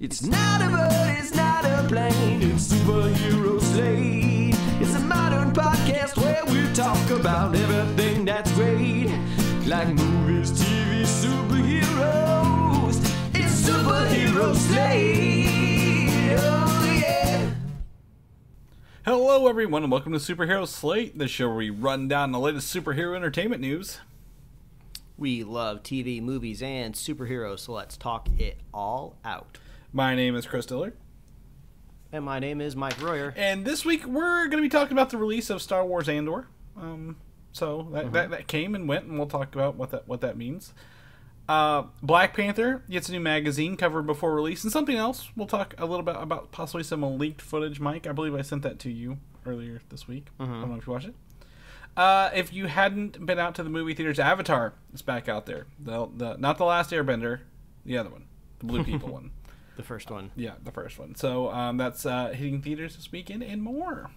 It's not a bird, it's not a plane, it's Superhero Slate. It's a modern podcast where we talk about everything that's great, like movies, TV, superheroes. It's Superhero Slate, oh yeah. Hello everyone and welcome to Superhero Slate, the show where we run down the latest superhero entertainment news. We love TV, movies, and superheroes, so let's talk it all out. My name is Chris Dillard. And my name is Mike Royer. And this week we're going to be talking about the release of Star Wars Andor. That came and went, and we'll talk about what that means. Black Panther gets a new magazine cover before release, and something else. We'll talk a little bit about possibly some leaked footage, Mike. I believe I sent that to you earlier this week. I don't know if you watched it. If you hadn't been out to the movie theaters, Avatar is back out there. Not the Last Airbender, the other one, the Blue People one. The first one. Yeah, the first one. So that's hitting theaters this weekend and more.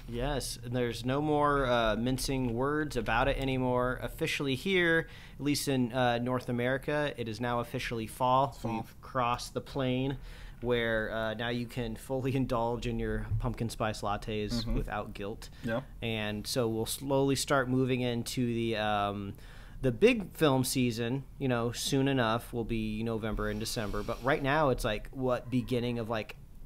Yes, and there's no more mincing words about it anymore. Officially here, at least in North America, it is now officially fall. We've crossed the plane where now you can fully indulge in your pumpkin spice lattes without guilt. Yeah. And so we'll slowly start moving into the big film season, soon enough will be November and December. But right now it's beginning of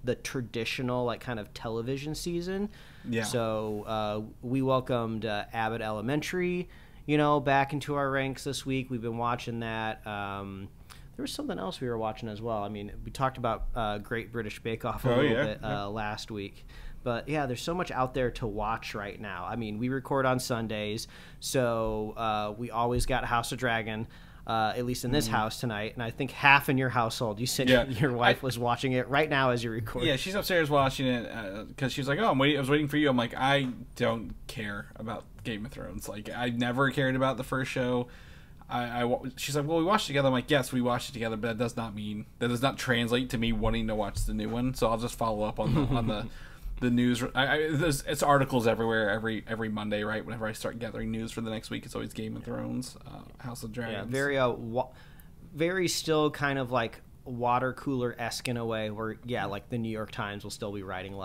the traditional kind of television season. Yeah. So we welcomed Abbott Elementary, back into our ranks this week. We've been watching that. There was something else we were watching as well. I mean, we talked about Great British Bake Off a little bit last week. But, yeah, there's so much out there to watch right now. I mean, we record on Sundays, so we always got House of Dragon, at least in this house tonight. And I think half in your household. You said your wife was watching it right now as you record. Yeah, she's upstairs watching it because she's like, I was waiting for you. I'm like, I don't care about Game of Thrones. I never cared about the first show. She's like, well, we watched it together. I'm like, yes, we watched it together, but that does not translate to me wanting to watch the new one. So I'll just follow up on the news. It's articles everywhere every Monday, right? Whenever I start gathering news for the next week, it's always Game of Thrones, House of Dragons. Yeah, very still kind of water cooler-esque in a way where, the New York Times will still be writing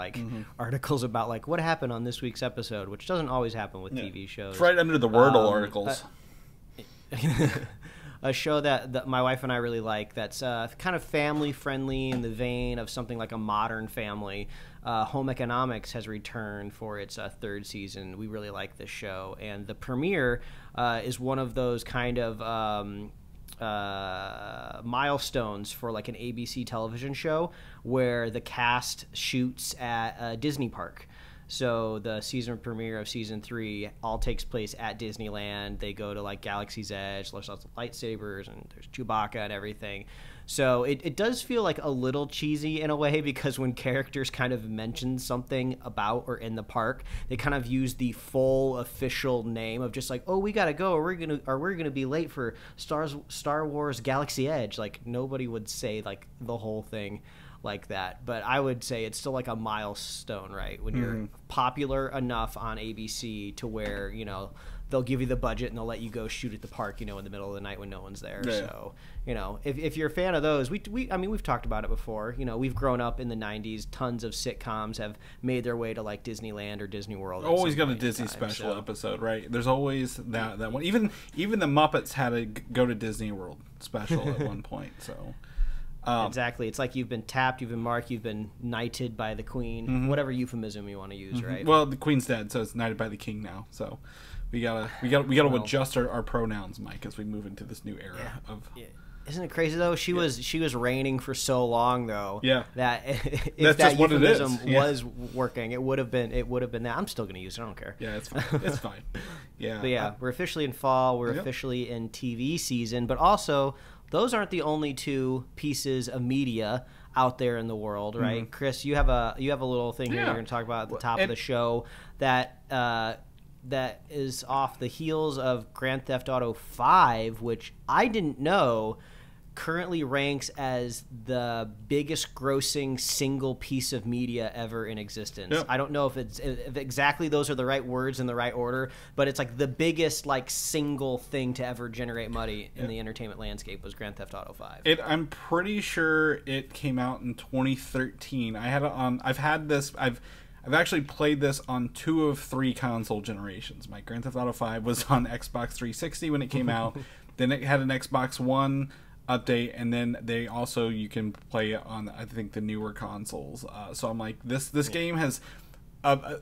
articles about what happened on this week's episode, which doesn't always happen with TV shows. It's right under the Wordle articles. A show that my wife and I really like that's kind of family-friendly in the vein of something like a Modern Family. Home Economics has returned for its third season. We really like this show. And the premiere is one of those kind of milestones for an ABC television show where the cast shoots at a Disney park. So the season premiere of season 3 all takes place at Disneyland. They go to Galaxy's Edge. There's lots of lightsabers and there's Chewbacca and everything. So it does feel a little cheesy in a way because when characters kind of mention something about or in the park, they kind of use the full official name of just we gotta go or we're gonna be late for Star Wars Galaxy Edge. Nobody would say the whole thing like that, but I would say it's still a milestone, right? When you're popular enough on ABC to where they'll give you the budget and they'll let you go shoot at the park, in the middle of the night when no one's there. Yeah. So if you're a fan of those, we've talked about it before. We've grown up in the '90s. Tons of sitcoms have made their way to Disneyland or Disney World. Always got a Disney special episode, right? There's always that one. Even the Muppets had a go to Disney World special at one point. So. Exactly. It's you've been tapped, you've been marked, you've been knighted by the queen, whatever euphemism you want to use, right? Well, the queen's dead, so it's knighted by the king now. So we gotta adjust our pronouns, Mike, as we move into this new era of. Yeah. Isn't it crazy though? She was reigning for so long though. Yeah. That if that euphemism was working, it would have been that. I'm still gonna use it. I don't care. Yeah, it's fine. It's fine. Yeah. But yeah, we're officially in fall. We're officially in TV season, but also. Those aren't the only two pieces of media out there in the world, right? Chris, you have a little thing here you're going to talk about at the top of the show that is off the heels of Grand Theft Auto 5, which I didn't know currently ranks as the biggest grossing single piece of media ever in existence. Yep. I don't know if exactly those are the right words in the right order, but it's like the biggest like single thing to ever generate money in the entertainment landscape was Grand Theft Auto 5. I'm pretty sure it came out in 2013. I had it on. I've actually played this on 2 of 3 console generations. My Grand Theft Auto 5 was on Xbox 360 when it came out. Then it had an Xbox One update, and then you can play it on, I think, the newer consoles. So I'm like, this game has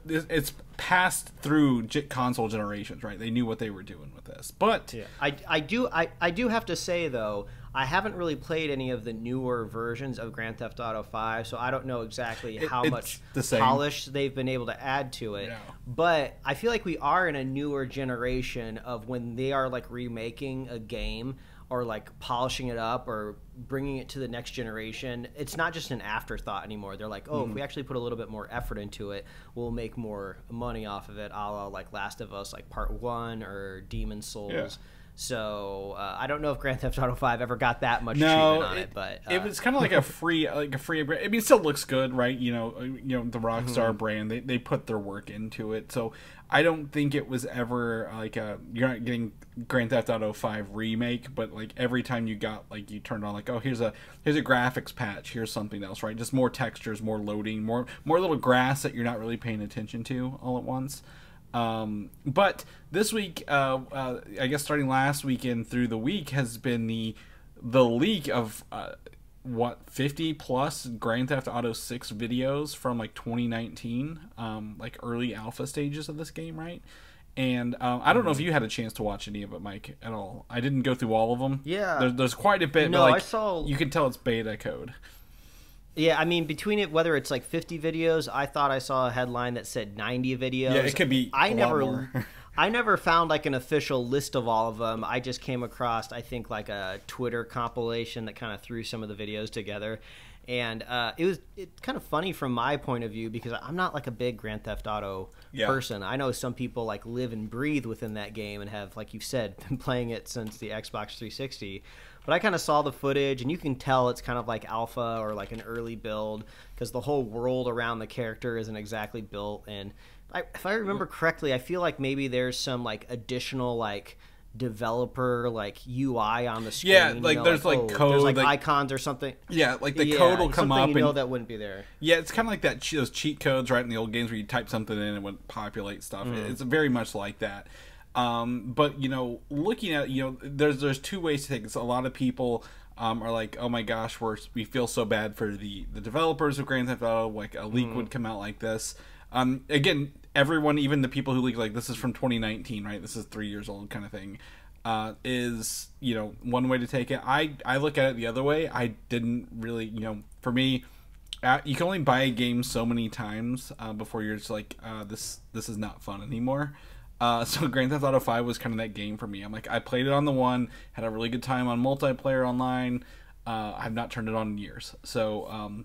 it's passed through console generations, right? They knew what they were doing with this. But yeah. I do have to say though, I haven't really played any of the newer versions of Grand Theft Auto 5, so I don't know exactly how much polish they've been able to add to it. Yeah. But I feel like we are in a newer generation of when they are like remaking a game or like polishing it up or bringing it to the next generation. It's not just an afterthought anymore. They're like, if we actually put a little bit more effort into it, we'll make more money off of it, a la like Last of Us, like Part 1 or Demon's Souls. Yeah. So I don't know if Grand Theft Auto 5 ever got that much treatment on it, but it was kind of like a free. I mean, it still looks good, right? You know, the Rockstar brand. They put their work into it, so I don't think it was ever like you're not getting Grand Theft Auto 5 remake, but like every time you turned on like, oh, here's a graphics patch, here's something else, right? Just more textures, more loading, more little grass that you're not really paying attention to all at once. But this week, I guess starting last weekend through the week has been the leak of 50 plus Grand Theft Auto 6 videos from like 2019, like early alpha stages of this game, right? And I don't know if you had a chance to watch any of it, Mike, at all. I didn't go through all of them. Yeah, there's quite a bit. No, but like, I saw. You can tell it's beta code. Yeah, I mean, between it, whether it's like 50 videos, I thought I saw a headline that said 90 videos. Yeah, it could be a lot more. I never found like an official list of all of them. I just came across, I think, like a Twitter compilation that kind of threw some of the videos together. And it's kind of funny from my point of view because I'm not like a big Grand Theft Auto person. I know some people like live and breathe within that game and have, like you said, been playing it since the Xbox 360. But I kind of saw the footage, and you can tell it's kind of like alpha or like an early build because the whole world around the character isn't exactly built. And if I remember correctly, I feel like maybe there's some like additional like developer like UI on the screen. Yeah, like there's like code, there's like icons or something. Yeah, like the code will come up, and that wouldn't be there. Yeah, it's kind of like that those cheat codes, right, in the old games where you type something in and it would populate stuff. It's very much like that. But looking at there's 2 ways to take this. A lot of people are like, oh my gosh, we feel so bad for the developers of Grand Theft Auto. Like a leak would come out like this. Again, everyone, even the people who leak, like this is from 2019, right? This is 3 years old, kind of thing. Is one way to take it. I look at it the other way. I didn't really, for me, you can only buy a game so many times before you're just like, this is not fun anymore. So Grand Theft Auto 5 was kind of that game for me. I'm like, I played it on the 1, had a really good time on multiplayer online. I've not turned it on in years. So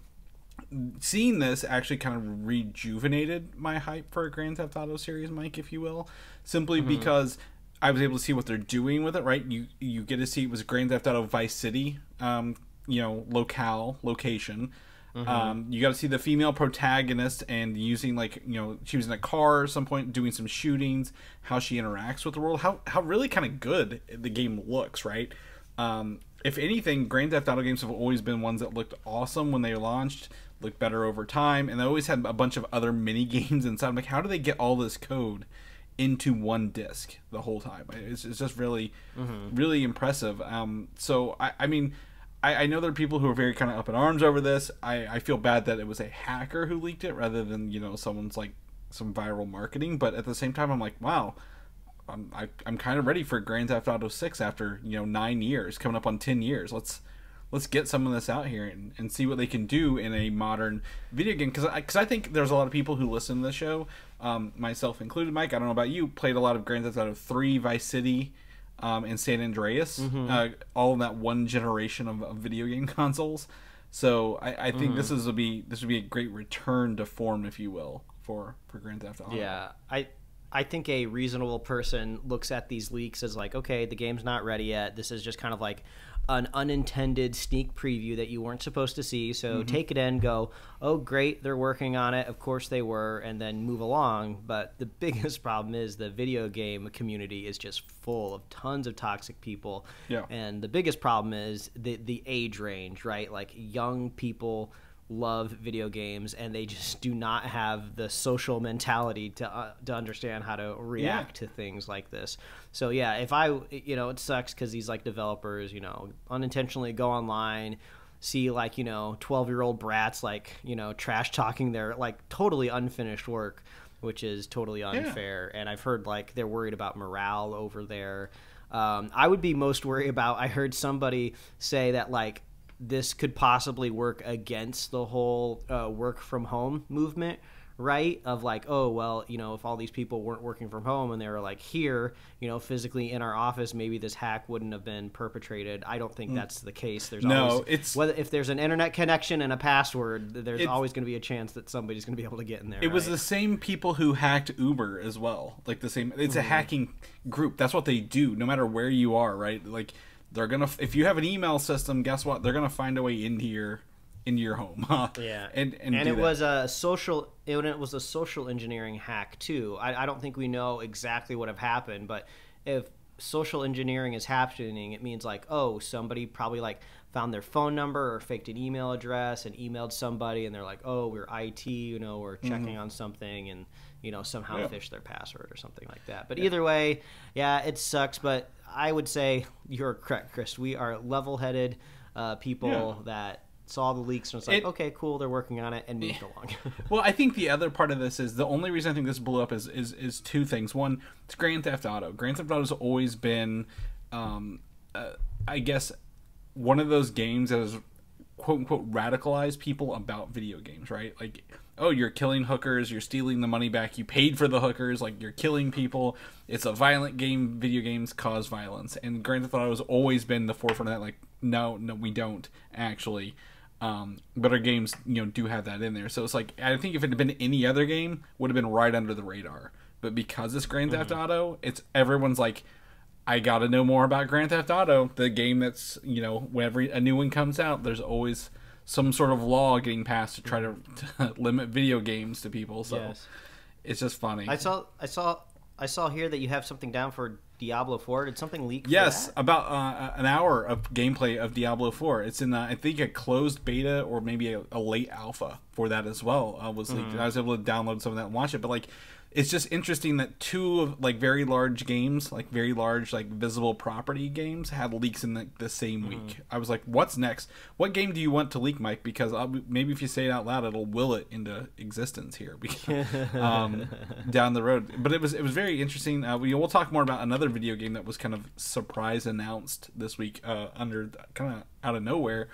seeing this actually kind of rejuvenated my hype for a Grand Theft Auto series, Mike, if you will. Simply because I was able to see what they're doing with it, right? You get to see it was Grand Theft Auto Vice City, location. You got to see the female protagonist and using she was in a car at some point doing some shootings, how she interacts with the world, how really kind of good the game looks, right? If anything, Grand Theft Auto games have always been ones that looked awesome when they launched, looked better over time, and they always had a bunch of other mini games inside. I'm like, how do they get all this code into one disc the whole time? It's just really, really impressive. So I mean, I know there are people who are very kind of up in arms over this. I feel bad that it was a hacker who leaked it rather than someone's like some viral marketing. But at the same time, I'm like, wow, I'm kind of ready for Grand Theft Auto 6 after 9 years, coming up on 10 years. Let's get some of this out here and see what they can do in a modern video game. Because I think there's a lot of people who listen to the show, myself included. Mike, I don't know about you, played a lot of Grand Theft Auto 3, Vice City, and San Andreas, all in that one generation of video game consoles. So I think this would be a great return to form, if you will, for Grand Theft Auto. Yeah, I think a reasonable person looks at these leaks as like, okay, the game's not ready yet. This is just kind of like an unintended sneak preview that you weren't supposed to see. So take it in, go, oh, great, they're working on it. Of course they were, and then move along. But the biggest problem is the video game community is just full of tons of toxic people. Yeah. And the biggest problem is the age range, right? Like young people love video games, and they just do not have the social mentality to understand how to react to things like this. So yeah, if it sucks because these like developers, unintentionally go online, see like 12-year-old brats like trash talking their like totally unfinished work, which is totally unfair. And I've heard like they're worried about morale over there. I would be most worried about, I heard somebody say that like this could possibly work against the whole work from home movement, right? Of like, oh, well, if all these people weren't working from home and they were like here, physically in our office, maybe this hack wouldn't have been perpetrated. I don't think that's the case. There's if there's an internet connection and a password, there's always going to be a chance that somebody's going to be able to get in there. It was the same people who hacked Uber as well. Like the same, it's a hacking group. That's what they do, no matter where you are, right? Like, they're gonna, if you have an email system, guess what? They're gonna find a way into your home. Yeah, and it was a social engineering hack too. I don't think we know exactly what have happened, but if social engineering is happening, it means like, oh, somebody probably like found their phone number or faked an email address and emailed somebody, and they're like, oh, we're IT, we're checking on something, and somehow fish their password or something like that. But either way, yeah, it sucks. But I would say you're correct, Chris. We are level-headed people that saw the leaks and was like, okay, cool, they're working on it, and moved along. Well, I think the other part of this is the only reason I think this blew up is two things. One, it's Grand Theft Auto. Grand Theft Auto has always been, I guess, one of those games that has quote-unquote radicalized people about video games, right? Like, oh, you're killing hookers, you're stealing the money back, you paid for the hookers, like, you're killing people. It's a violent game, video games cause violence. And Grand Theft Auto has always been the forefront of that, like, no, we don't, actually. But our games, do have that in there. So it's like, I think if it had been any other game, would have been right under the radar. But because it's Grand Theft Auto, everyone's like, I gotta know more about Grand Theft Auto, the game that's, whenever a new one comes out, there's always some sort of law getting passed to try to limit video games to people. So it's just funny. I saw here that you have something down for Diablo 4. Did something leak? Yes, for that? about an hour of gameplay of Diablo 4. It's in, I think, a closed beta or maybe a late alpha for that as well. Was leaked. And I was able to download some of that and watch it. But like, it's just interesting that two of like very large games, like very large like visible property games, had leaks in the same week. I was like, what's next? What game do you want to leak, Mike? Because maybe if you say it out loud, it'll will it into existence here down the road. But it was very interesting. We'll talk more about another video game that was kind of surprise announced this week under kind of out of nowhere.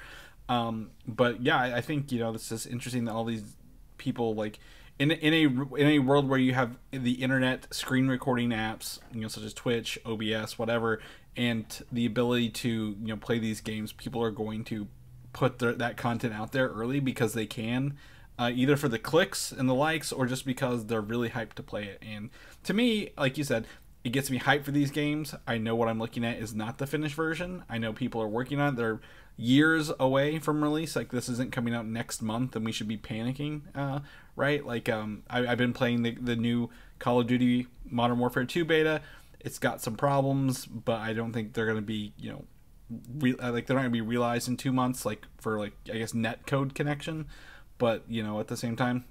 But yeah, I think it's just interesting that all these people like. In a world where you have the internet screen recording apps, such as Twitch, OBS, whatever, and the ability to play these games, people are going to put that content out there early because they can, either for the clicks and the likes or just because they're really hyped to play it. And to me, like you said, it gets me hyped for these games. I know what I'm looking at is not the finished version. I know people are working on it. They're years away from release. Like, this isn't coming out next month and we should be panicking, right? Like, I've been playing the new Call of Duty Modern Warfare 2 beta. It's got some problems, but I don't think they're going to be, they're not going to be realized in 2 months, like, for, like, I guess, net code connection. But, at the same time,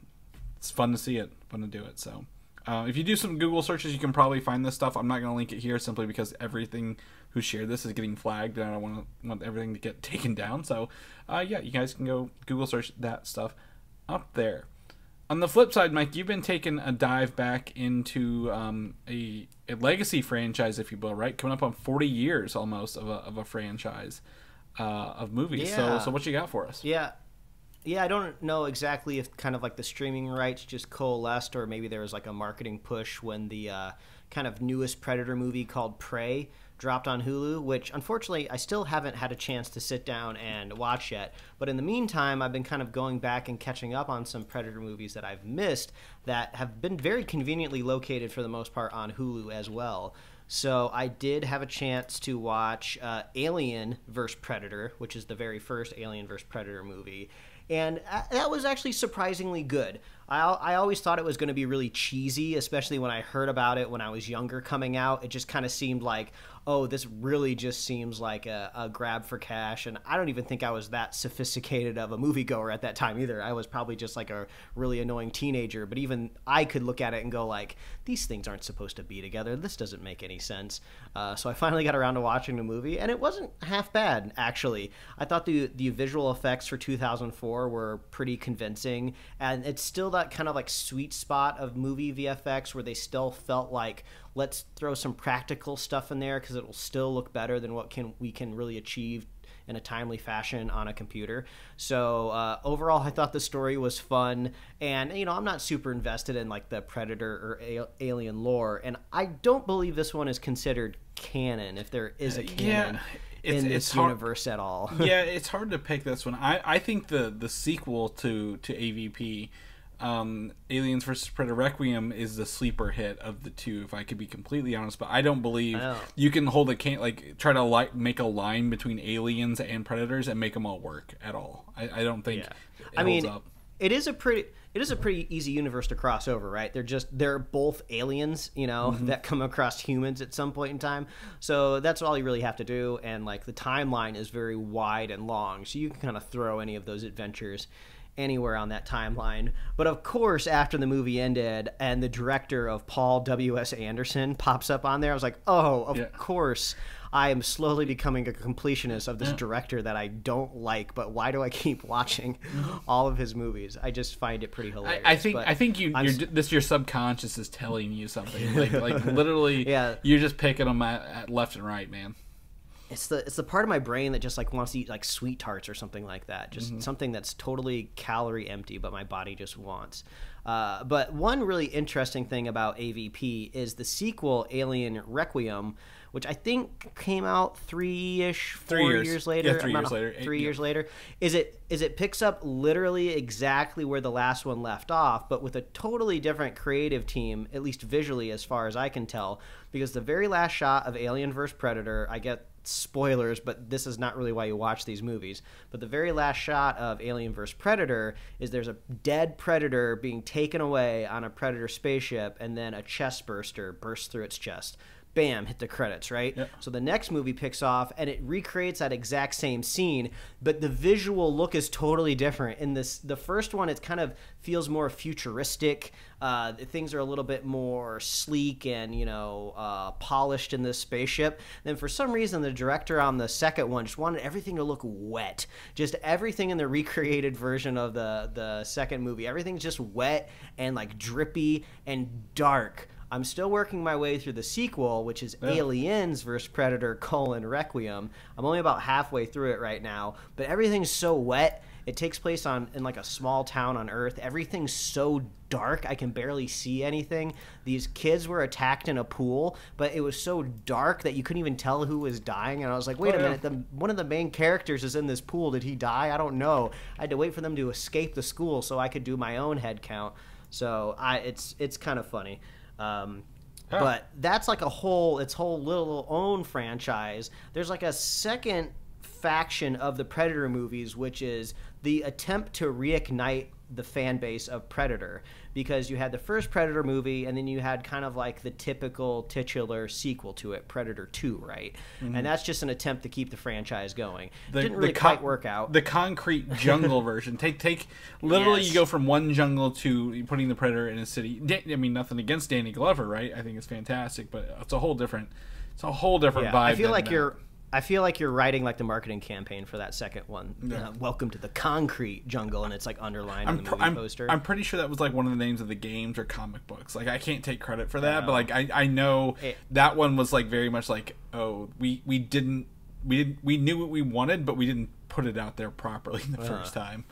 it's fun to see it, fun to do it, so... if you do some Google searches, you can probably find this stuff. I'm not going to link it here simply because everything who shared this is getting flagged, and I don't want everything to get taken down. So, yeah, you guys can go Google search that stuff up there. On the flip side, Mike, you've been taking a dive back into a legacy franchise, if you will, right? Coming up on 40 years almost of a franchise of movies. Yeah. So what you got for us? Yeah, I don't know exactly if kind of like the streaming rights just coalesced or maybe there was like a marketing push when the kind of newest Predator movie called Prey dropped on Hulu, which unfortunately I still haven't had a chance to sit down and watch yet. But in the meantime, I've been kind of going back and catching up on some Predator movies that I've missed that have been very conveniently located for the most part on Hulu as well. So I did have a chance to watch Alien vs. Predator, which is the very first Alien vs. Predator movie. And that was actually surprisingly good. I always thought it was going to be really cheesy, especially when I heard about it when I was younger coming out. It just kind of seemed like, oh, this really just seems like a grab for cash. And I don't even think I was that sophisticated of a moviegoer at that time either. I was probably just like a really annoying teenager. But even I could look at it and go like, these things aren't supposed to be together. This doesn't make any sense. So I finally got around to watching the movie, and it wasn't half bad, actually. I thought the visual effects for 2004 were pretty convincing, and it's still that kind of like sweet spot of movie VFX where they still felt like, let's throw some practical stuff in there because it will still look better than what we can really achieve in a timely fashion on a computer. So overall, I thought the story was fun, and I'm not super invested in like the Predator or Alien lore, and I don't believe this one is considered canon, if there is a canon in this universe at all. Yeah, it's hard to pick this one. I think the sequel to AVP, Aliens vs. Predator Requiem, is the sleeper hit of the two, if I could be completely honest. But I don't believe you can hold try to make a line between aliens and predators and make them all work at all. I don't think it holds up. It is a pretty easy universe to cross over, right? They're both aliens, that come across humans at some point in time. So that's all you really have to do. And like the timeline is very wide and long, so you can kind of throw any of those adventures anywhere on that timeline. But of course, after the movie ended and the director of Paul W.S. Anderson pops up on there, I was like, oh, of course. I am slowly becoming a completionist of this director that I don't like, but why do I keep watching all of his movies? I just find it pretty hilarious. I think your subconscious is telling you something. Like literally, you're just picking them at left and right, man. It's the part of my brain that just like wants to eat like sweet tarts or something like that. Just something that's totally calorie empty, but my body just wants. But one really interesting thing about AVP is the sequel, Alien Requiem, which I think came out 4 years later. Yeah, 3 years later. 3 years later. Is it picks up literally exactly where the last one left off, but with a totally different creative team, at least visually as far as I can tell, because the very last shot of Alien vs. Predator, I get spoilers, but this is not really why you watch these movies, but the very last shot of Alien vs. Predator is there's a dead predator being taken away on a predator spaceship, and then a chest burster bursts through its chest. Bam, hit the credits, right? Yep. So the next movie picks off and it recreates that exact same scene, but the visual look is totally different. In the first one, it kind of feels more futuristic. Things are a little bit more sleek and, polished in this spaceship. Then for some reason, the director on the second one just wanted everything to look wet. Just everything in the recreated version of the second movie, everything's just wet and like drippy and dark. I'm still working my way through the sequel, which is Aliens vs. Predator: Requiem. I'm only about halfway through it right now, but everything's so wet. It takes place in like a small town on Earth. Everything's so dark, I can barely see anything. These kids were attacked in a pool, but it was so dark that you couldn't even tell who was dying. And I was like, wait a minute, one of the main characters is in this pool. Did he die? I don't know. I had to wait for them to escape the school so I could do my own head count. So it's kind of funny. But that's like its whole little own franchise. There's like a second faction of the Predator movies, which is the attempt to reignite the fan base of Predator, because you had the first Predator movie and then you had kind of like the typical titular sequel to it, Predator 2, right? Mm-hmm. And that's just an attempt to keep the franchise going. Didn't really quite work out. The concrete jungle version. Take literally, you go from one jungle to putting the Predator in a city. I mean, nothing against Danny Glover, right? I think it's fantastic, but it's a whole different vibe. I feel like you're writing like the marketing campaign for that second one. Yeah. Welcome to the concrete jungle, and it's like underlined in the movie poster. I'm pretty sure that was like one of the names of the games or comic books. Like I can't take credit for that, but like I know that one was like very much like, oh, we knew what we wanted, but we didn't put it out there properly the first time.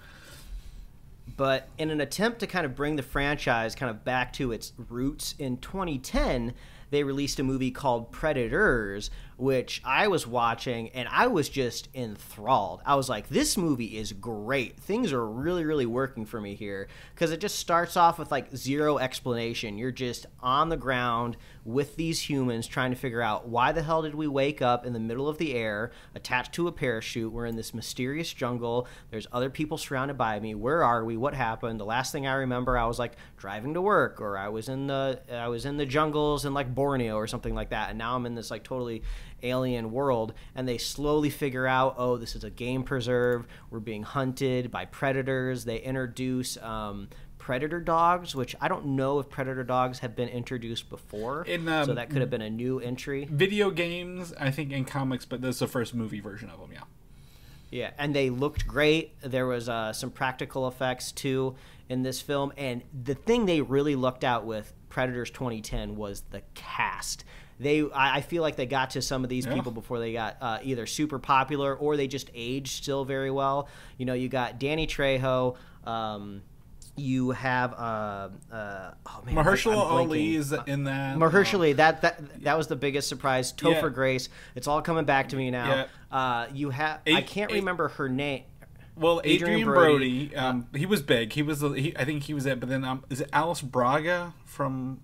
But in an attempt to kind of bring the franchise kind of back to its roots, in 2010, they released a movie called Predators, which I was watching, and I was just enthralled. I was like, this movie is great. Things are really, really working for me here, because it just starts off with like zero explanation. You're just on the ground with these humans trying to figure out, why the hell did we wake up in the middle of the air attached to a parachute? We're in this mysterious jungle. There's other people surrounded by me. Where are we? What happened? The last thing I remember, I was like driving to work, or I was in the jungles in like Borneo or something like that, and now I'm in this like totally alien world. And they slowly figure out, oh, this is a game preserve, we're being hunted by predators. They introduce predator dogs, which I don't know if predator dogs have been introduced before, so that could have been a new entry. Video games, I think, in comics, but this is the first movie version of them. Yeah, and they looked great. There was some practical effects too in this film, and the thing they really looked out with Predators 2010 was the cast. I feel like they got to some of these people before they got either super popular, or they just aged still very well. You know, you got Danny Trejo. You have Mahershala Ali is in that. Mahershala Ali, that was the biggest surprise. Topher Grace. It's all coming back to me now. You have I can't remember her name. Well, Adrian Brody. He was big. I think he was it. But then is it Alice Braga from?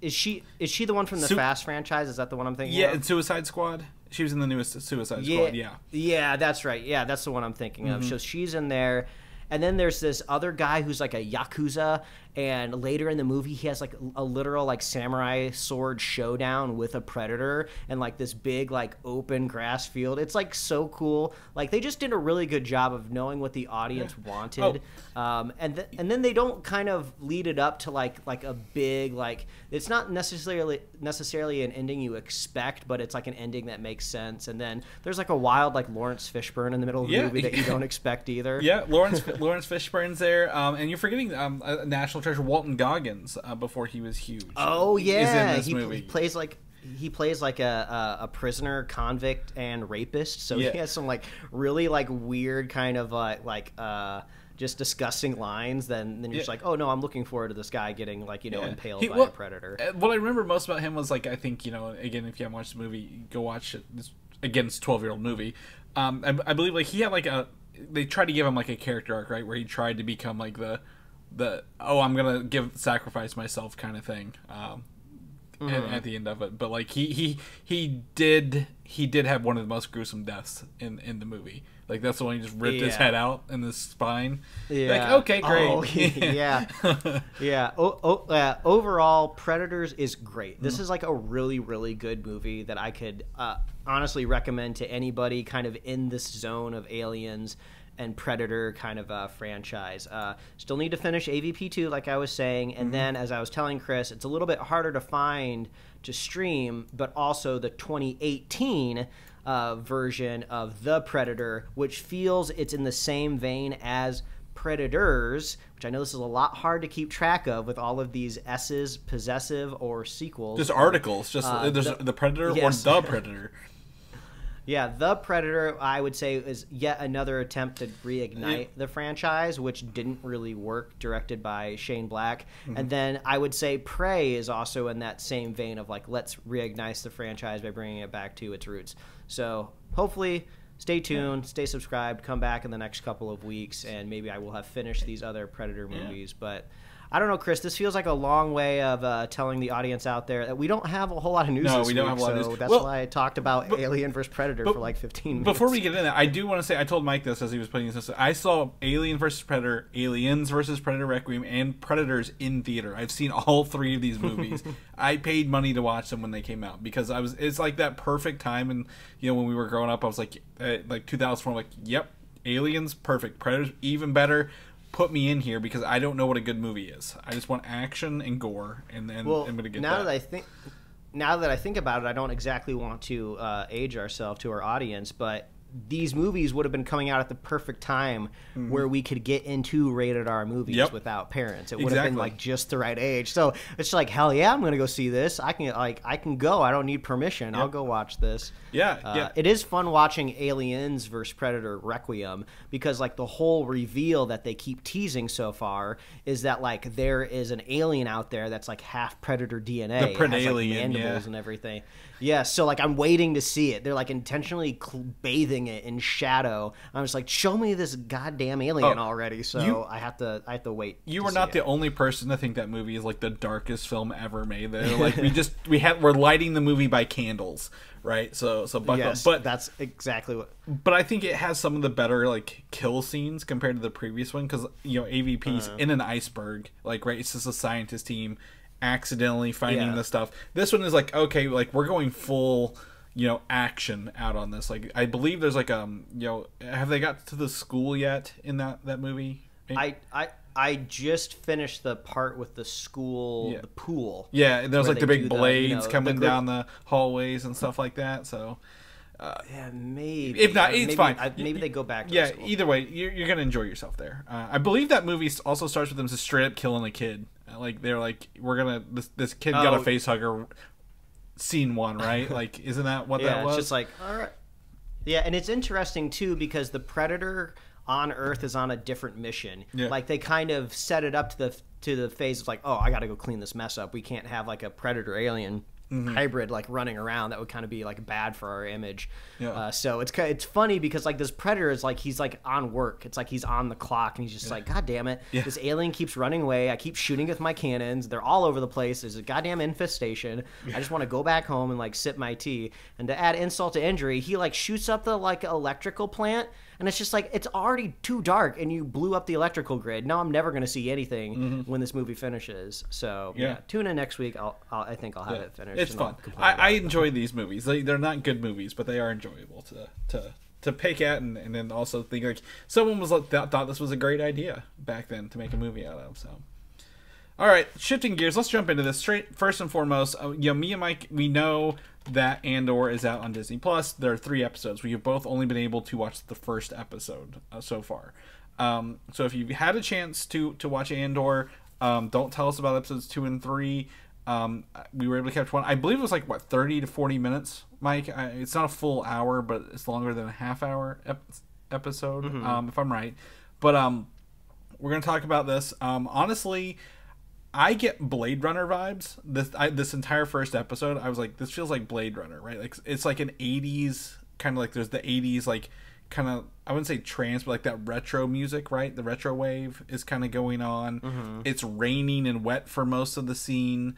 Is she the one from the Fast franchise? Is that the one I'm thinking of? Yeah, and Suicide Squad. She was in the newest Suicide Squad. Yeah, that's right. Yeah, that's the one I'm thinking of. So she's in there. And then there's this other guy who's like a Yakuza, and later in the movie he has like a literal like samurai sword showdown with a predator and like this big like open grass field. It's like so cool. Like they just did a really good job of knowing what the audience wanted. And then they don't kind of lead it up to like a big like, it's not necessarily an ending you expect, but it's like an ending that makes sense. And then there's like a wild like Lawrence Fishburne in the middle of the movie that you don't expect either. Yeah, Lawrence Fishburne's there, and you're forgetting a national treasure, Walton Goggins, before he was huge. Oh yeah, is in this movie. He plays like a prisoner, convict, and rapist. So he has some like really like weird kind of just disgusting lines. Then you're just like, oh no, I'm looking forward to this guy getting like impaled by a predator. What I remember most about him was like, I think again, if you haven't watched the movie, go watch it. Again, it's a 12-year-old movie. I believe like he had like they tried to give him like a character arc, right, where he tried to become like the I'm gonna sacrifice myself kind of thing at the end of it. But like he did have one of the most gruesome deaths in the movie. Like that's the one he just ripped his head out in the spine. Like, okay, great. Oh, yeah. Overall, Predators is great. This is like a really, really good movie that I could honestly recommend to anybody kind of in this zone of aliens and Predator kind of franchise. Still need to finish AVP 2, like I was saying, and then as I was telling Chris, it's a little bit harder to find to stream, but also the 2018 version of The Predator, which feels it's in the same vein as Predators, which I know this is a lot hard to keep track of with all of these S's, possessive or sequels. Just articles, just there's the Predator or The Predator. Yeah, The Predator, I would say, is yet another attempt to reignite the franchise, which didn't really work, directed by Shane Black. And then I would say Prey is also in that same vein of, like, let's reignite the franchise by bringing it back to its roots. So hopefully, stay tuned, stay subscribed, come back in the next couple of weeks, and maybe I will have finished these other Predator movies. But I don't know, Chris. This feels like a long way of telling the audience out there that we don't have a whole lot of news this week. No, we don't have a lot of news. That's why I talked about Alien vs. Predator for like 15 minutes. Before we get into that, I do want to say, I told Mike this as he was putting this. I saw Alien vs. Predator, Aliens vs. Predator Requiem, and Predators in theater. I've seen all three of these movies. I paid money to watch them when they came out because it's like that perfect time. And when we were growing up, I was like 2004. Like, yep, Aliens, perfect. Predators, even better. Put me in here because I don't know what a good movie is. I just want action and gore, and then I'm gonna get now that. Now that I think about it, I don't exactly want to age ourselves to our audience, but these movies would have been coming out at the perfect time where we could get into rated R movies without parents. It would have been like just the right age. So it's like, hell yeah, I'm gonna go see this. I can go. I don't need permission. I'll go watch this. It is fun watching Aliens versus Predator Requiem, because like the whole reveal that they keep teasing so far is that like there is an alien out there that's like half Predator DNA. The Predalien, has, like, mandibles and everything. Yeah, so like I'm waiting to see it. They're like intentionally bathing it in shadow. I'm just like, show me this goddamn alien already. So I have to wait. You were not the only person to think that movie is like the darkest film ever made. They're like we're lighting the movie by candles, right? So but that's exactly what. But I think it has some of the better like kill scenes compared to the previous one, because AVP's in an iceberg, like, right? It's just a scientist team accidentally finding the stuff. This one is like, okay, like we're going full action out on this. Like I believe there's like have they got to the school yet in that movie? Maybe? I just finised the part with the school, the pool. Yeah, and there's like the big blades coming down the hallways and stuff like that. So maybe. If not, it's fine. Maybe they go back to the school. Either way, you're gonna enjoy yourself there. I believe that movie also starts with them just straight up killing a kid. Like they're like, we're gonna this kid got a face hugger. Scene 1, right? Like, isn't that what that was? It's just like, all right. Yeah, and it's interesting too because the Predator on Earth is on a different mission. Yeah. Like they kind of set it up to the phase of like, oh, I got to go clean this mess up. We can't have like a Predator alien hybrid like running around. That would kind of be like bad for our image. So it's funny because like this Predator is like, he's like on work. It's like he's on the clock and he's just like, God damn it, this alien keeps running away. I keep shooting with my cannons. They're all over the place. There's a goddamn infestation. I just want to go back home and like sip my tea. And to add insult to injury, he like shoots up the like electrical plant, and it's just like, it's already too dark and you blew up the electrical grid. Now I'm never going to see anything when this movie finishes. So tune in next week. I think I'll have it finished. It's fun. I enjoy these movies. They're not good movies, but they are enjoyable to pick at, and then also think like someone was like thought this was a great idea back then to make a movie out of. So, all right, shifting gears, let's jump into this. First and foremost, me and Mike, we know that Andor is out on Disney Plus. There are 3 episodes. We have both only been able to watch the first episode so far. So if you've had a chance to watch Andor, don't tell us about episodes 2 and 3. We were able to catch one. I believe it was like 30 to 40 minutes, Mike. It's not a full hour, but it's longer than a half-hour episode, if I'm right. But we're gonna talk about this. Honestly, I get Blade Runner vibes. This entire first episode, I was like, this feels like Blade Runner, right? Like it's like an 80s kind of like, there's the 80s like kind of, I wouldn't say trance, but like that retro music, right? The retro wave is kind of going on. It's raining and wet for most of the scene.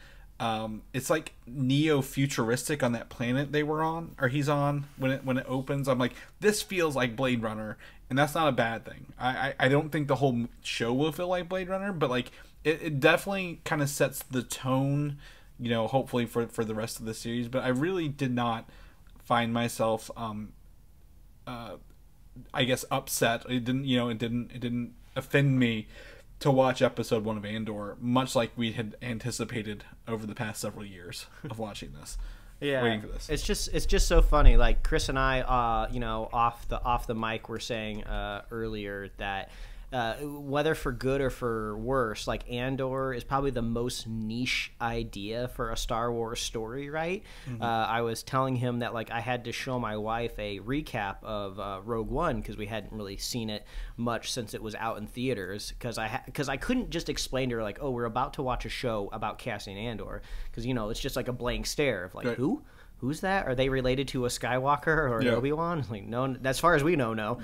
It's like neo-futuristic on that planet they were on, or he's on when it opens. I'm like, this feels like Blade Runner, and that's not a bad thing. I don't think the whole show will feel like Blade Runner, but like it definitely kind of sets the tone, hopefully for the rest of the series. But I really did not find myself I guess upset. It didn't offend me to watch episode 1 of Andor, much like we had anticipated over the past several years of watching this. Waiting for this. It's just so funny. Like Chris and I, off the mic, were saying earlier that whether for good or for worse, like Andor is probably the most niche idea for a Star Wars story, right? I was telling him that like I had to show my wife a recap of Rogue One because we hadn't really seen it much since it was out in theaters, because I couldn't just explain to her like, oh, we're about to watch a show about Cassian Andor, because it's just like a blank stare of like, who? Who's that? Are they related to a Skywalker or an Obi-Wan? Like, no, as far as we know, no.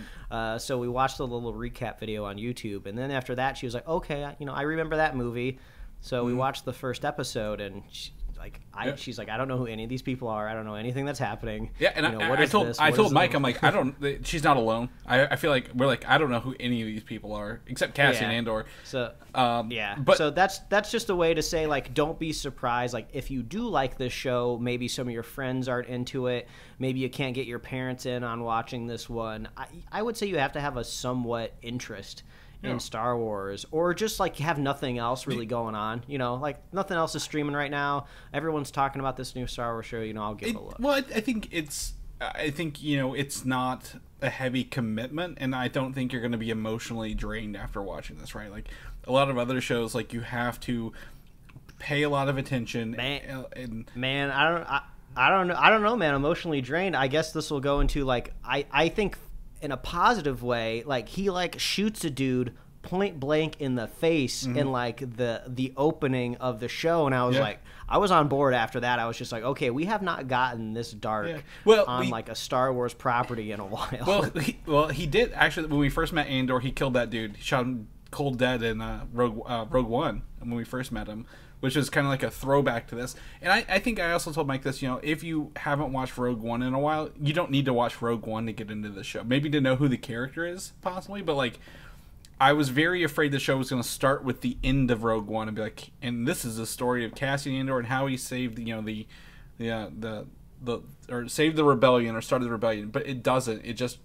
So we watched a little recap video on YouTube, and then after that, she was like, "Okay, I remember that movie." So we watched the first episode, and she's like, "I don't know who any of these people are. I don't know anything that's happening." Yeah, and I told Mike, I'm like, I don't. She's not alone. I feel like we're like, I don't know who any of these people are except Cassian Andor. So but so that's just a way to say like, don't be surprised. Like if you do like this show, maybe some of your friends aren't into it. Maybe you can't get your parents in on watching this one. I would say you have to have a somewhat interest in Star Wars, or just like have nothing else really going on, like nothing else is streaming right now. Everyone's talking about this new Star Wars show, I'll give it a look. Well, I think it's I think, it's not a heavy commitment, and I don't think you're going to be emotionally drained after watching this, right? Like a lot of other shows, like you have to pay a lot of attention. Man, I don't know, man. Emotionally drained. I guess this will go into like I think in a positive way. Like he like shoots a dude point blank in the face in like the opening of the show, and I was like, I was on board after that. I was just like, okay, we have not gotten this dark on like a Star Wars property in a while. Well, he did actually. When we first met Andor, he killed that dude. He shot him cold dead in Rogue One, and when we first met him, which is kind of like a throwback to this. And I think I also told Mike this, if you haven't watched Rogue One in a while, you don't need to watch Rogue One to get into the show. Maybe to know who the character is, possibly, but like, I was very afraid the show was going to start with the end of Rogue One and be like, and this is the story of Cassian Andor and how he saved, or saved the rebellion or started the rebellion. But it doesn't. It just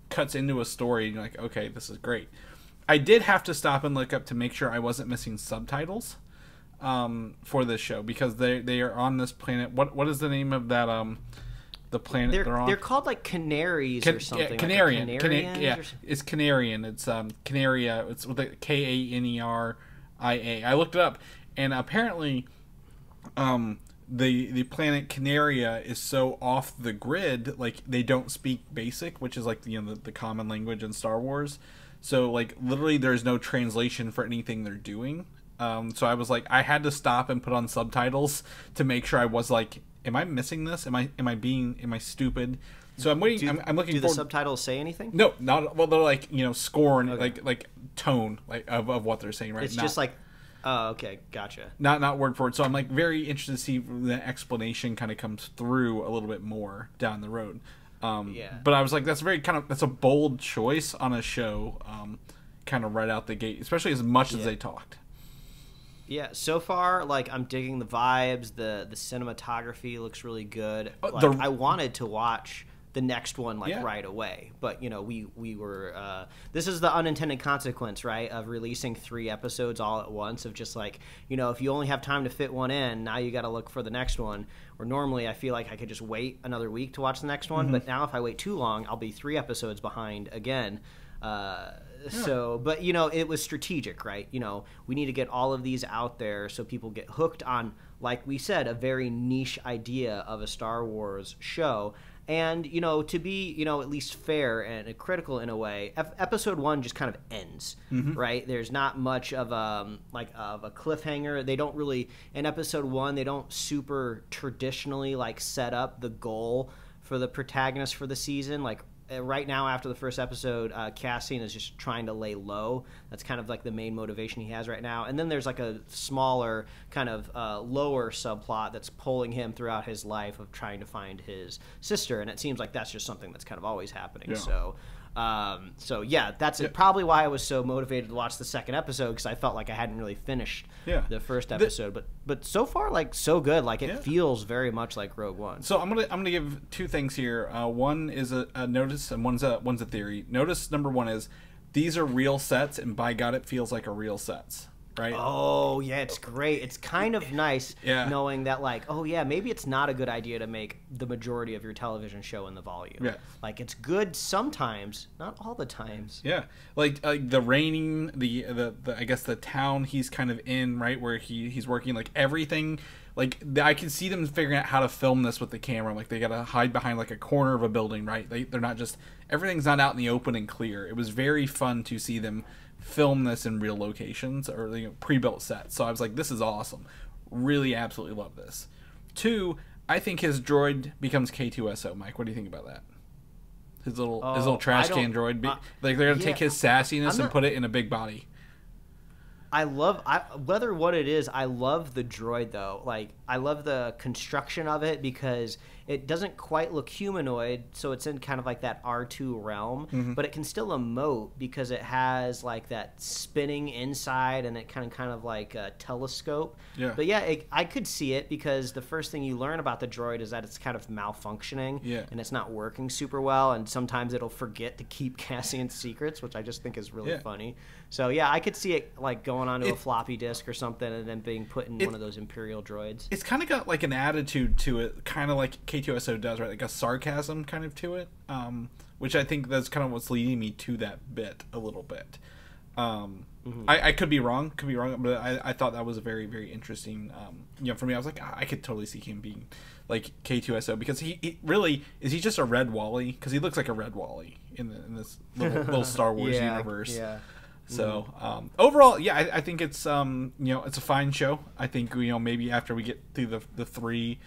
cuts into a story, and you're like, okay, this is great. I did have to stop and look up to make sure I wasn't missing subtitles for this show, because they are on this planet. What is the name of that the planet they're on? They're called like Canaries or something. Canarian. Like It's Canarian. It's Canaria. It's with the Kaneria. I looked it up, and apparently the planet Canaria is so off the grid, like they don't speak Basic, which is like the common language in Star Wars. So like literally there's no translation for anything they're doing. So I was like, I had to stop and put on subtitles to make sure I was like, am I missing this? Am I stupid? So I'm waiting. I'm looking. Do the subtitles say anything? No, not. Well, they're like score and like tone of what they're saying. Right. It's just like. Oh, okay, gotcha. Not word for word. So I'm like very interested to see if the explanation kind of comes through a little bit more down the road. But I was like, that's a bold choice on a show, kind of right out the gate, especially as much as they talked. Yeah, so far, like, I'm digging the vibes. The cinematography looks really good. I wanted to watch the next one right away, but we were this is the unintended consequence, right, of releasing 3 episodes all at once, of just like, if you only have time to fit one in, now you got to look for the next one. Or normally I feel like I could just wait another week to watch the next one, but now if I wait too long, I'll be 3 episodes behind again. So, but it was strategic, right? We need to get all of these out there so people get hooked on, like we said, a very niche idea of a Star Wars show. And, to be, at least fair and critical in a way, episode 1 just kind of ends, right? There's not much of a cliffhanger. They don't really, in episode 1, they don't super traditionally, set up the goal for the protagonist for the season. Right now, after the first episode, Cassian is just trying to lay low. That's kind of like the main motivation he has right now. And then there's like a smaller kind of lower subplot that's pulling him throughout his life of trying to find his sister. And it seems like that's just something that's kind of always happening. Yeah. So yeah, that's probably why I was so motivated to watch the second episode, because I felt like I hadn't really finished the first episode. But so far, so good. It feels very much like Rogue One. So I'm gonna give 2 things here. One is a notice, and one's a theory. Notice number 1 is these are real sets, and by God, it feels like a real sets. Right? Oh, yeah, it's great. It's kind of nice knowing that, maybe it's not a good idea to make the majority of your television show in the volume. Yeah. It's good sometimes, not all the times. Yeah. The raining, the I guess the town he's kind of in, right, where he's working, everything. I can see them figuring out how to film this with the camera. They got to hide behind, a corner of a building, right? They're not just, everything's not out in the open and clear. It was very fun to see them film this in real locations or pre-built sets. So I was like, this is awesome. Really absolutely love this. 2, I think his droid becomes K2SO. Mike, what do you think about that? His little trash can droid. They're going to take his sassiness and put it in a big body. Whether what it is, I love the droid though. I love the construction of it because it doesn't quite look humanoid, so it's in kind of that R2 realm, but it can still emote because it has that spinning inside and it kind of like a telescope. Yeah. But yeah, I could see it because the first thing you learn about the droid is that it's kind of malfunctioning and it's not working super well, and sometimes it'll forget to keep Cassian's secrets, which I just think is really funny. So yeah, I could see it going onto a floppy disk or something and then being put in one of those Imperial droids. It's kind of got an attitude to it, kind of like K2 K2SO does, right? Like a sarcasm kind of to it, which I think that's kind of what's leading me to that bit a little bit. I could be wrong, but I thought that was a very, very interesting. For me, I was like, I could totally see him being like K2SO, because he really is. He just a red Wally, because he looks like a red Wally in this little Star Wars universe. Yeah. So overall, yeah, I think it's it's a fine show. I think maybe after we get through the three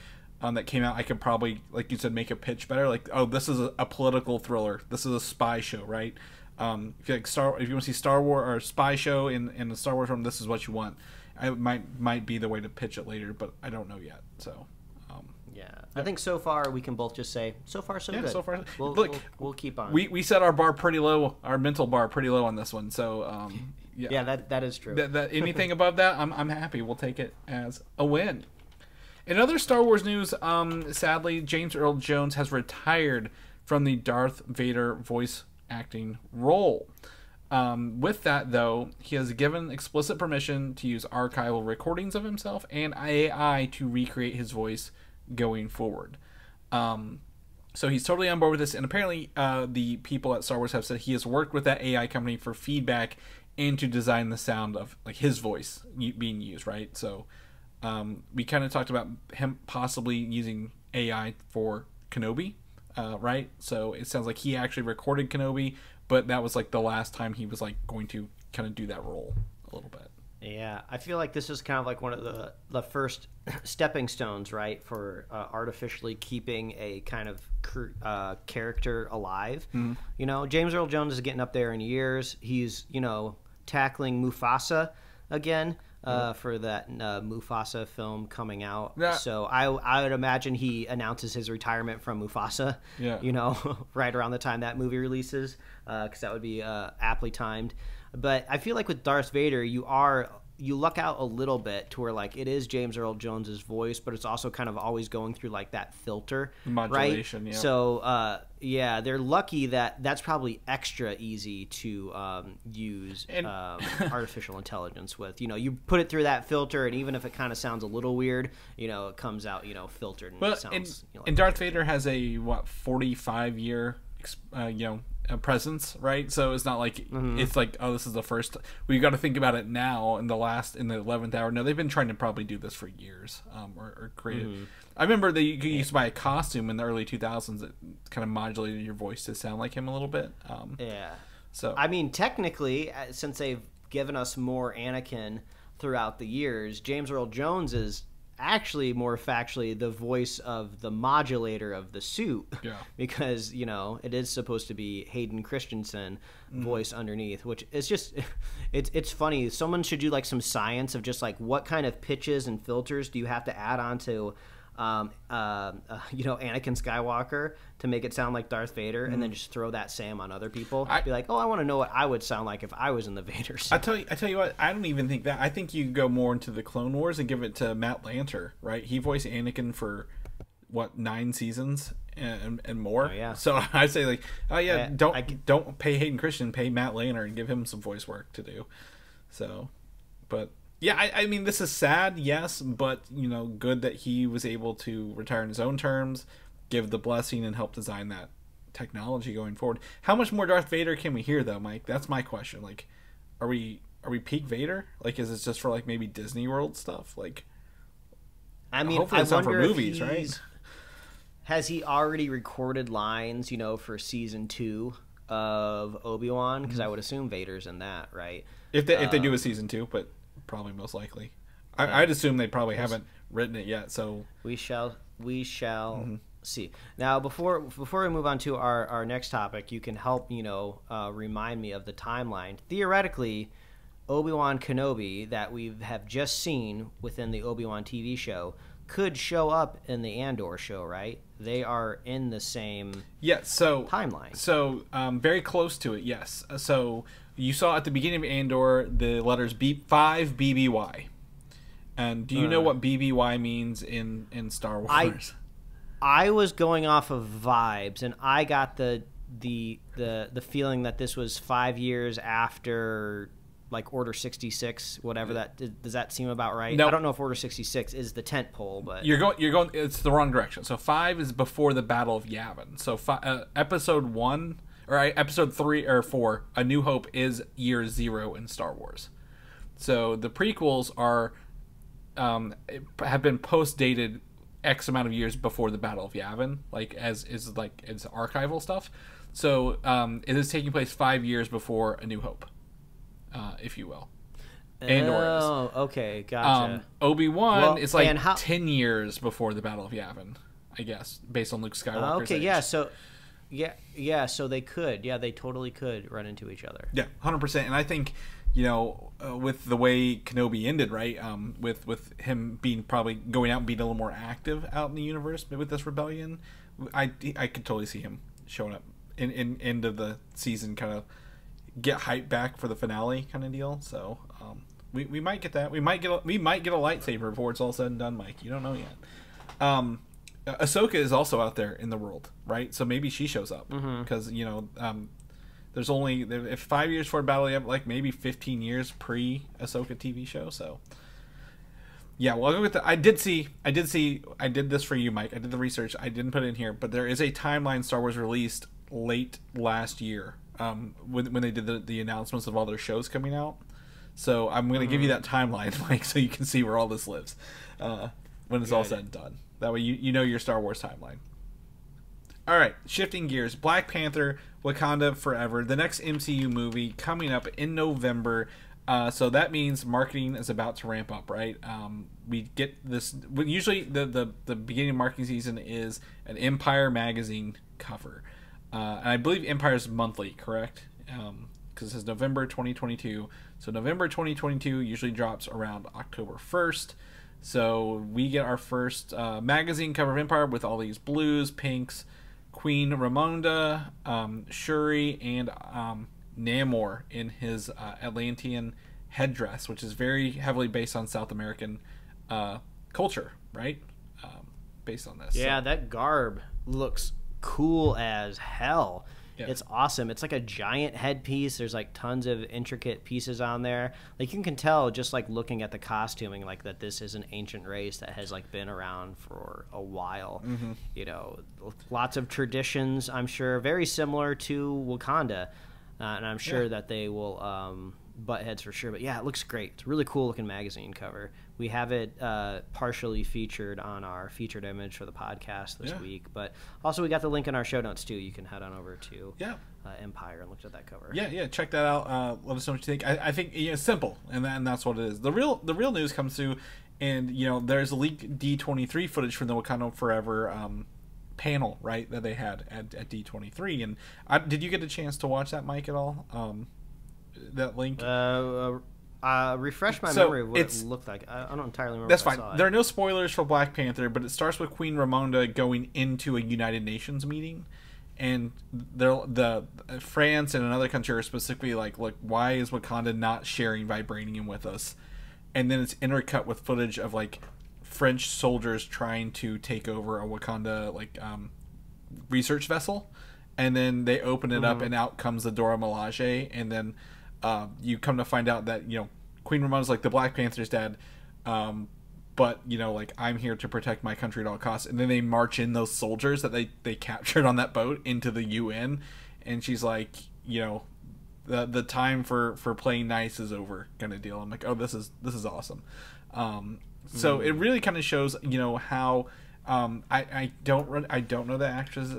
that came out, I could probably, like you said, make a pitch better. Like, oh, this is a political thriller. This is a spy show, right? If you want to see Star Wars or a spy show in the Star Wars room, this is what you want. It might be the way to pitch it later, but I don't know yet. So. Yeah, I think so far we can both just say so far so good. So far, we'll keep on. We set our bar pretty low, our mental bar pretty low on this one. So yeah, that is true. That anything above that, I'm happy. We'll take it as a win. In other Star Wars news, sadly, James Earl Jones has retired from the Darth Vader voice acting role. With that, though, he has given explicit permission to use archival recordings of himself and AI to recreate his voice going forward. So he's totally on board with this, and apparently the people at Star Wars have said he has worked with that AI company for feedback and to design the sound of like his voice being used, right? So we kind of talked about him possibly using AI for Kenobi, right? So it sounds like he actually recorded Kenobi, but that was like the last time he was like going to kind of do that role a little bit. Yeah, I feel like this is kind of like one of the first stepping stones, right, for artificially keeping a kind of character alive. Mm-hmm. James Earl Jones is getting up there in years. He's, tackling Mufasa again for that Mufasa film coming out. Yeah. So I would imagine he announces his retirement from Mufasa, right around the time that movie releases, because that would be aptly timed. But I feel like with Darth Vader, you luck out a little bit to where like it is James Earl Jones's voice, but it's also kind of always going through like that filter, modulation, right? Yeah. So they're lucky that that's probably extra easy to use artificial intelligence with. You put it through that filter, and even if it kind of sounds a little weird, it comes out filtered. And it sounds, and Darth Vader has a 45-year presence, right? So it's not like it's like, oh, this is the first. We've got to think about it now in the 11th hour. No, they've been trying to probably do this for years, or create it. I remember that you used to buy a costume in the early 2000s that kind of modulated your voice to sound like him a little bit. So I mean, technically, since they've given us more Anakin throughout the years, James Earl Jones is actually more factually the voice of the modulator of the suit, because it is supposed to be Hayden Christensen voice underneath, which is just it's funny. Someone should do like some science of just like what kind of pitches and filters do you have to add on to Anakin Skywalker to make it sound like Darth Vader, and then just throw that same on other people. Be like, oh, I want to know what I would sound like if I was in the Vader suit. I tell you what, I don't even think that. I think you go more into the Clone Wars and give it to Matt Lanter, right? He voiced Anakin for 9 seasons and more. Oh, yeah. So I say like, oh yeah, don't pay Hayden Christensen, pay Matt Lanter and give him some voice work to do. So, but. Yeah, I mean, this is sad, yes, but, good that he was able to retire in his own terms, give the blessing, and help design that technology going forward. How much more Darth Vader can we hear, though, Mike? That's my question. Like, are we peak Vader? Like, is it just for, like, maybe Disney World stuff? Like, I mean, hopefully it's not for movies, right? Has he already recorded lines, for season 2 of Obi-Wan? Because I would assume Vader's in that, right? If they do a season 2, but... probably most likely. I'd assume they probably haven't written it yet, so we shall see. Now, before we move on to our next topic, you can help remind me of the timeline. Theoretically, Obi-Wan Kenobi that we have just seen within the Obi-Wan TV show could show up in the Andor show, right? They are in the same timeline. So very close to it, yes. So you saw at the beginning of Andor the letters 5 BBY. And do you know what BBY means in Star Wars? I was going off of vibes, and I got the feeling that this was 5 years after like Order 66, whatever that does that seem about right? No. I don't know if Order 66 is the tent pole, but you're going. It's the wrong direction. So 5 is before the Battle of Yavin. So episode 1 or episode 3 or 4, A New Hope is year 0 in Star Wars. So the prequels are have been post dated X amount of years before the Battle of Yavin, like as archival stuff. So it is taking place 5 years before A New Hope, if you will. Oh, okay, gotcha. Obi-Wan is like and 10 years before the Battle of Yavin, I guess, based on Luke Skywalker's okay, age. So they could, they totally could run into each other. Yeah, 100%. And I think, with the way Kenobi ended, right, with him probably going out and being a little more active out in the universe with this rebellion, I could totally see him showing up in end of the season, kind of get hype back for the finale kind of deal. So we might get that. We might get a lightsaber before it's all said and done, Mike. You don't know yet. Ahsoka is also out there in the world, right? So maybe she shows up because there's only if 5 years for Battle, you have like maybe 15 years pre Ahsoka TV show. So yeah, well, I'll go with I did this for you, Mike. I did the research. I didn't put it in here, but there is a timeline Star Wars released late last year when they did the announcements of all their shows coming out. So I'm going to give you that timeline, Mike, so you can see where all this lives when it's all said and done. That way you know your Star Wars timeline. All right, shifting gears. Black Panther, Wakanda Forever, the next MCU movie coming up in November. So that means marketing is about to ramp up, right? We get this. Usually the beginning of marketing season is an Empire magazine cover. And I believe Empire's monthly, correct? Because it says November 2022. So November 2022 usually drops around October 1st. So we get our first magazine cover of Empire with all these blues, pinks, Queen Ramonda, Shuri, and Namor in his Atlantean headdress, which is very heavily based on South American culture, right? Based on this. Yeah, that garb looks cool as hell. Yeah. It's awesome. It's like a giant headpiece. There's like tons of intricate pieces on there. Like you can tell just like looking at the costuming, like that this is an ancient race that has like been around for a while. Lots of traditions, I'm sure, very similar to Wakanda. And I'm sure that they will butt heads for sure. But yeah, it looks great. It's a really cool looking magazine cover. We have it partially featured on our featured image for the podcast this week. But also we got the link in our show notes too. You can head on over to Empire and look at that cover. Yeah, check that out. Let us know what you think. I think it's simple, and that's what it is. The real news comes through, and there's a leaked D23 footage from the Wakanda Forever panel, right, that they had at D23. And did you get a chance to watch that, Mike, at all? That link? Refresh my memory of what it looked like. I don't entirely remember. That's fine. There are no spoilers for Black Panther, but it starts with Queen Ramonda going into a United Nations meeting, and the France and another country are specifically like, why is Wakanda not sharing vibranium with us? And then it's intercut with footage of like French soldiers trying to take over a Wakanda research vessel, and then they open it up, and out comes the Dora Milaje, and then you come to find out that Queen Ramonda's like the Black Panther's dad, but I'm here to protect my country at all costs. And then they march in those soldiers that they captured on that boat into the UN, and she's like, the time for playing nice is over, kind of deal. I'm like, oh, this is awesome. So it really kind of shows how I don't know the actress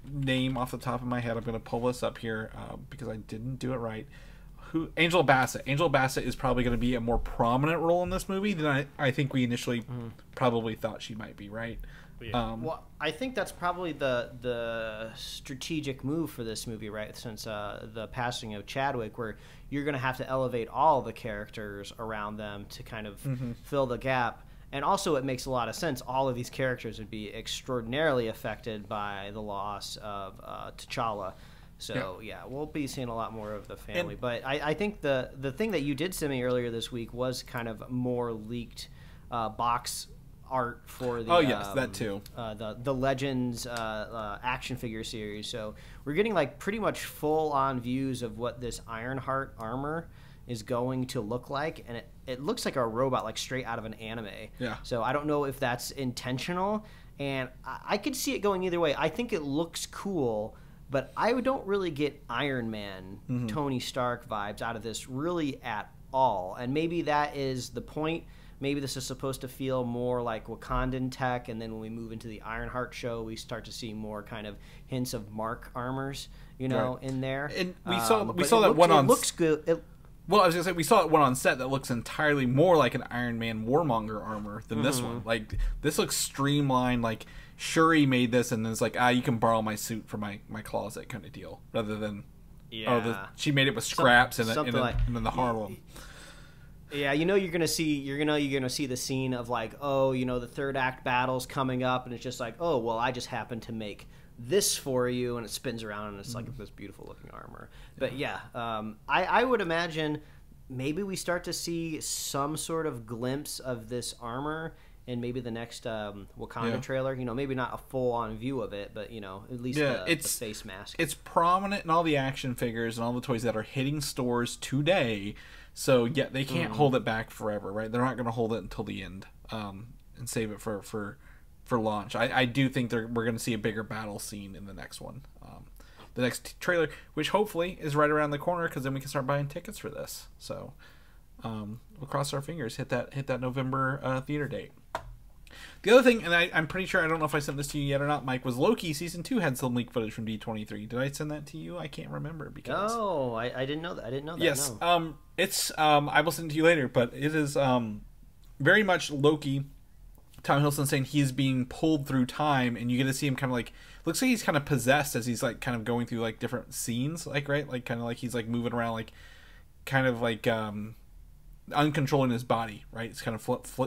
name off the top of my head. I'm going to pull this up here because I didn't do it right. Angela Bassett. Angela Bassett is probably going to be a more prominent role in this movie than I think we initially probably thought she might be, right? Yeah. Well, I think that's probably the strategic move for this movie, right? Since the passing of Chadwick, where you're going to have to elevate all the characters around them to kind of fill the gap. And also, it makes a lot of sense. All of these characters would be extraordinarily affected by the loss of T'Challa. So, yeah, we'll be seeing a lot more of the family. But I think the thing that you did send me earlier this week was kind of more leaked box art for the Oh yes, that too. The Legends action figure series. So we're getting like pretty much full on views of what this Ironheart armor is going to look like, and it looks like a robot, like straight out of an anime. Yeah. So I don't know if that's intentional, and I could see it going either way. I think it looks cool, but I don't really get Iron Man, Tony Stark vibes out of this really at all. And maybe that is the point. Maybe this is supposed to feel more like Wakandan tech, and then when we move into the Ironheart show, we start to see more kind of hints of Mark armors, in there. And we saw that one on. It looks good. Well, I was gonna say we saw one on set that looks entirely more like an Iron Man Warmonger armor than this one. Like this looks streamlined. Like Shuri made this, and it's like you can borrow my suit from my closet kind of deal, rather than she made it with scraps and then the Harlem. Yeah, you're gonna see the scene of like, the third act battle's coming up, and it's just like, I just happened to make this for you, and it spins around, and it's like this beautiful looking armor. But I would imagine maybe we start to see some sort of glimpse of this armor in maybe the next Wakanda trailer. Maybe not a full on view of it, but at least the face mask. It's prominent in all the action figures and all the toys that are hitting stores today. So they can't hold it back forever, right? They're not going to hold it until the end and save it for launch. I do think we're going to see a bigger battle scene in the next one, the next trailer, which hopefully is right around the corner, because then we can start buying tickets for this. So we'll cross our fingers, hit that November theater date. The other thing, and I'm pretty sure, I don't know if I sent this to you yet or not, Mike, was Loki Season 2 had some leaked footage from D23. Did I send that to you? I can't remember. Because no, I didn't know that. I didn't know that. Yes. No. It's I will send it to you later, but it is very much Loki. Tom Hiddleston saying he's being pulled through time, and you get to see him kind of like, looks like he's kind of possessed as he's like kind of going through like different scenes, like, right? Like kind of like he's like moving around, like kind of like uncontrolling his body, right? It's kind of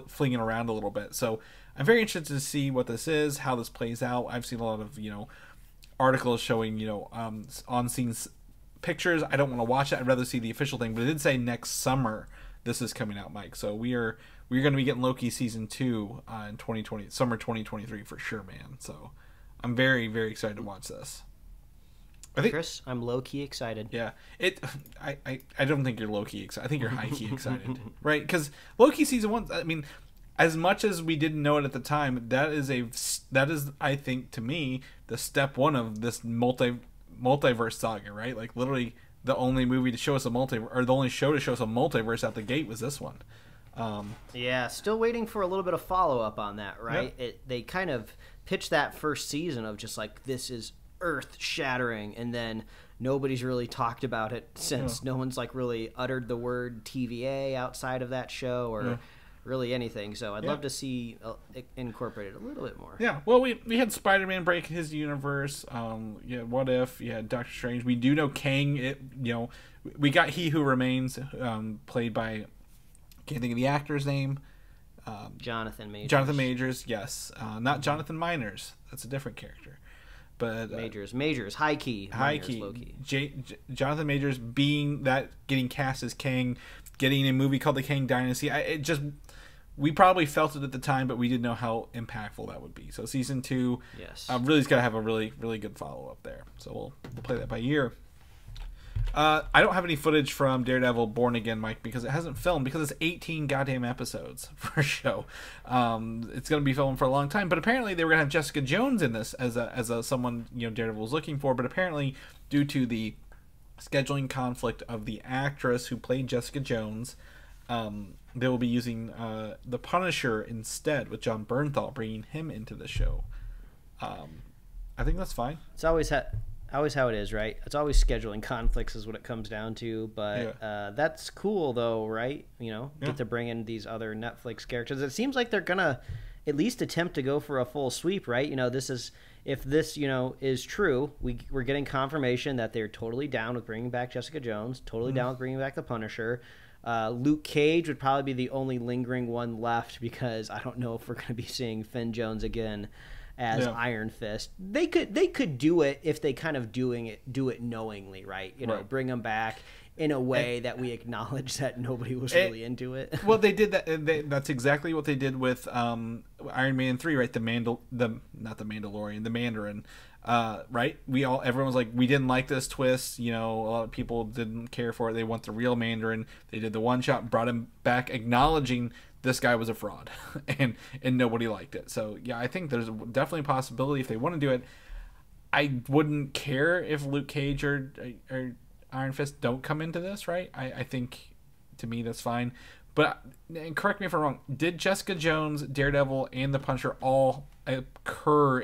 flinging around a little bit. So I'm very interested to see what this is, how this plays out. I've seen a lot of articles showing on scenes pictures. I don't want to watch it. I'd rather see the official thing. But it did say next summer this is coming out, Mike. So we're going to be getting Loki Season 2 in 2020, summer 2023 for sure, man. So I'm very, very excited to watch this. Chris, I'm low-key excited. Yeah. I don't think you're low-key excited. I think you're high-key excited. Right? Because Loki Season 1, I mean, as much as we didn't know it at the time, that is I think, to me, the step one of this multiverse saga, right? Like literally the only movie to show us a multiverse, or the only show to show us a multiverse out the gate was this one. Still waiting for a little bit of follow-up on that, right? Yeah. They kind of pitched that first season of just like, this is earth-shattering, and then nobody's really talked about it since. No one's like really uttered the word TVA outside of that show, or really anything. So I'd love to see it incorporated a little bit more. Yeah, well, we had Spider-Man break his universe. What If? You had Doctor Strange. We do know Kang. We got He Who Remains, played by, can't think of the actor's name. Jonathan Majors. Jonathan Majors, yes. Not Jonathan Minors. That's a different character. But Majors, high key, low key. Jonathan Majors getting cast as Kang, getting a movie called The Kang Dynasty. We probably felt it at the time, but we didn't know how impactful that would be. So Season 2, really has got to have a really, really good follow up there. So we'll play that by ear. I don't have any footage from Daredevil Born Again, Mike, because it hasn't filmed, because it's 18 goddamn episodes for a show. It's going to be filmed for a long time, but apparently they were going to have Jessica Jones in this as someone Daredevil was looking for, but apparently due to the scheduling conflict of the actress who played Jessica Jones, they will be using the Punisher instead, with John Bernthal, bringing him into the show. I think that's fine. It's always how it is, right? It's always scheduling conflicts is what it comes down to, but that's cool though, right? Get to bring in these other Netflix characters. It seems like they're gonna at least attempt to go for a full sweep, right? If this is true, we're getting confirmation that they're totally down with bringing back Jessica Jones, totally down with bringing back the Punisher. Luke Cage would probably be the only lingering one left, because I don't know if we're going to be seeing Finn Jones again as Iron Fist. They could do it if they kind of do it knowingly, right? Bring him back in a way that we acknowledge that nobody was really into it. Well, they did that. That's exactly what they did with Iron Man 3, right? Not the Mandalorian, the Mandarin. Right? Everyone was like, we didn't like this twist. You know, a lot of people didn't care for it. They want the real Mandarin. They did the one shot, brought him back, acknowledging this guy was a fraud, and nobody liked it. So yeah, I think there's definitely a possibility if they want to do it. I wouldn't care if Luke Cage or Iron Fist don't come into this, right? I think, to me, that's fine. But, and correct me if I'm wrong, did Jessica Jones, Daredevil, and the Punisher all appeared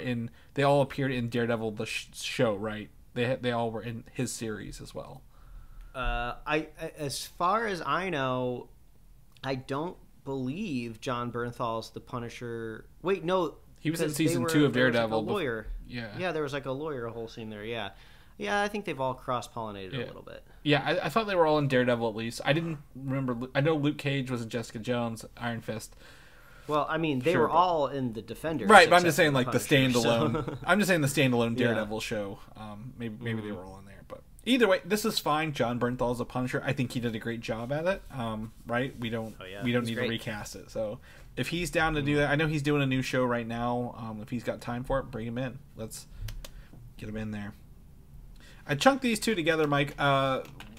in Daredevil the show, right? They all were in his series as well. As far as I know, I don't believe John Bernthal's the Punisher. Wait, no. He was in season 2 of Daredevil. Like a lawyer. Yeah, there was like a lawyer whole scene there. Yeah, I think they've all cross-pollinated a little bit. Yeah, I thought they were all in Daredevil at least. I didn't remember. I know Luke Cage was in Jessica Jones, Iron Fist. Well, I mean, they were all in the Defenders. Right, but I'm just saying, like, the standalone. So. I'm just saying the standalone Daredevil show. Maybe they were all in there, but either way, this is fine. John Bernthal's a Punisher. I think he did a great job at it. Right? We don't need to recast it. So if he's down to do that, I know he's doing a new show right now. If he's got time for it, bring him in. Let's get him in there. I chunked these two together, Mike.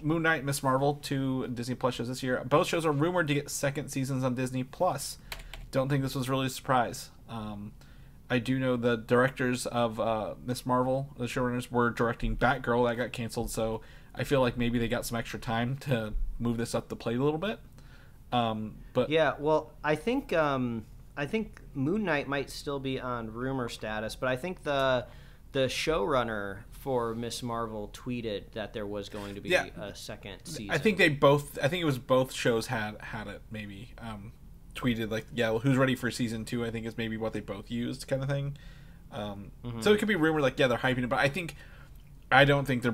Moon Knight and Miss Marvel, 2 Disney Plus shows this year. Both shows are rumored to get second seasons on Disney Plus. Don't think this was really a surprise. I do know the directors of Miss Marvel, the showrunners, were directing Batgirl. That got canceled, so I feel like maybe they got some extra time to move this up the plate a little bit. But yeah, well, I think Moon Knight might still be on rumor status, but I think the showrunner for Miss Marvel tweeted that there was going to be a second season. I think it was both shows had it maybe. Tweeted like, who's ready for season 2? I think is maybe what they both used, kind of thing. So it could be rumored like, they're hyping it, but I think they're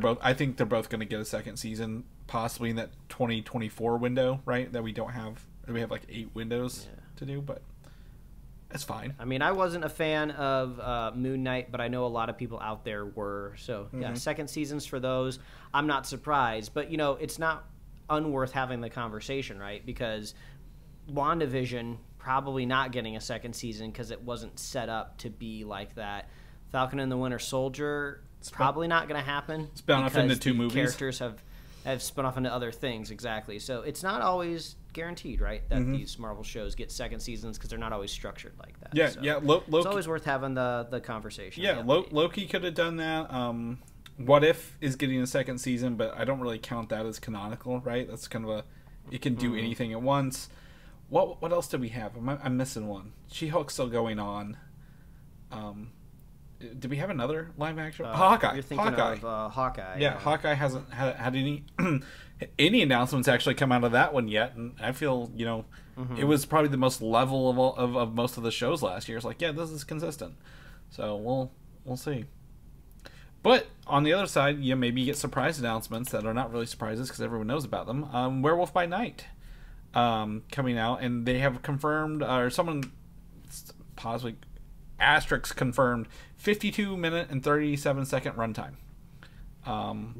both going to get a second season, possibly in that 2024 window, right? That we have like 8 windows to do, but it's fine. I mean, I wasn't a fan of Moon Knight, but I know a lot of people out there were. So second seasons for those. I'm not surprised, but it's not unworth having the conversation, right? Because WandaVision probably not getting a second season because it wasn't set up to be like that. Falcon and the Winter Soldier, probably not going to happen. Spun off into 2 movies. Characters have spun off into other things, exactly. So it's not always guaranteed, right, that these Marvel shows get second seasons because they're not always structured like that. Loki, it's always worth having the conversation. Yeah, Loki could have done that. What If is getting a second season, but I don't really count that as canonical, right? That's kind of it can do anything at once. What else did we have? I'm missing one. She-Hulk's still going on. Did we have another live action? Hawkeye. You're thinking of Hawkeye. Yeah, Hawkeye hasn't had any any announcements actually come out of that one yet, and I feel it was probably the most level of most of the shows last year. It's like, this is consistent. So we'll see. But on the other side, maybe you get surprise announcements that are not really surprises because everyone knows about them. Werewolf by Night. Coming out, and they have confirmed, or someone possibly asterisk confirmed, 52-minute and 37-second runtime.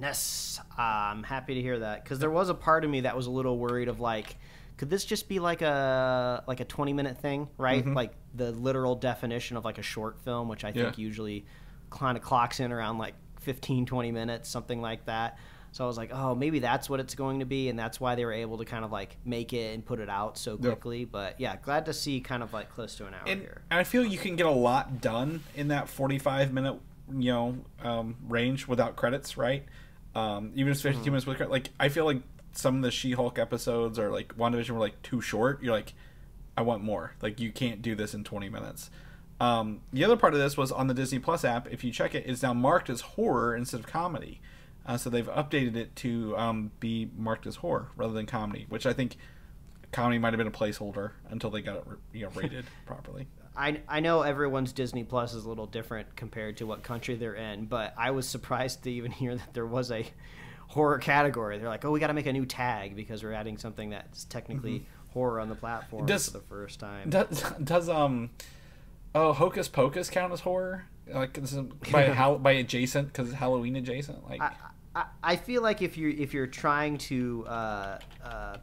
Yes, I'm happy to hear that because there was a part of me that was a little worried of like, could this just be like a 20-minute thing, right? Like the literal definition of like a short film, which I think usually kind of clocks in around like 15-20 minutes, something like that. So I was like, oh, maybe that's what it's going to be, and that's why they were able to kind of like make it and put it out so quickly. But glad to see kind of like close to an hour here. And I feel you can get a lot done in that 45-minute range without credits, right? Even if it's 52 minutes with credits. Like, I feel like some of the She-Hulk episodes or like WandaVision were like too short. You're like, I want more. Like, you can't do this in 20 minutes. The other part of this was on the Disney Plus app. If you check it, it's now marked as horror instead of comedy. So they've updated it to be marked as horror rather than comedy, which I think comedy might have been a placeholder until they got it rated properly. I know everyone's Disney Plus is a little different compared to what country they're in, but I was surprised to even hear that there was a horror category. They're like, oh, we got to make a new tag because we're adding something that's technically horror on the platform for the first time. Does Hocus Pocus count as horror? Like by adjacent because it's Halloween adjacent. Like I feel like if you're trying to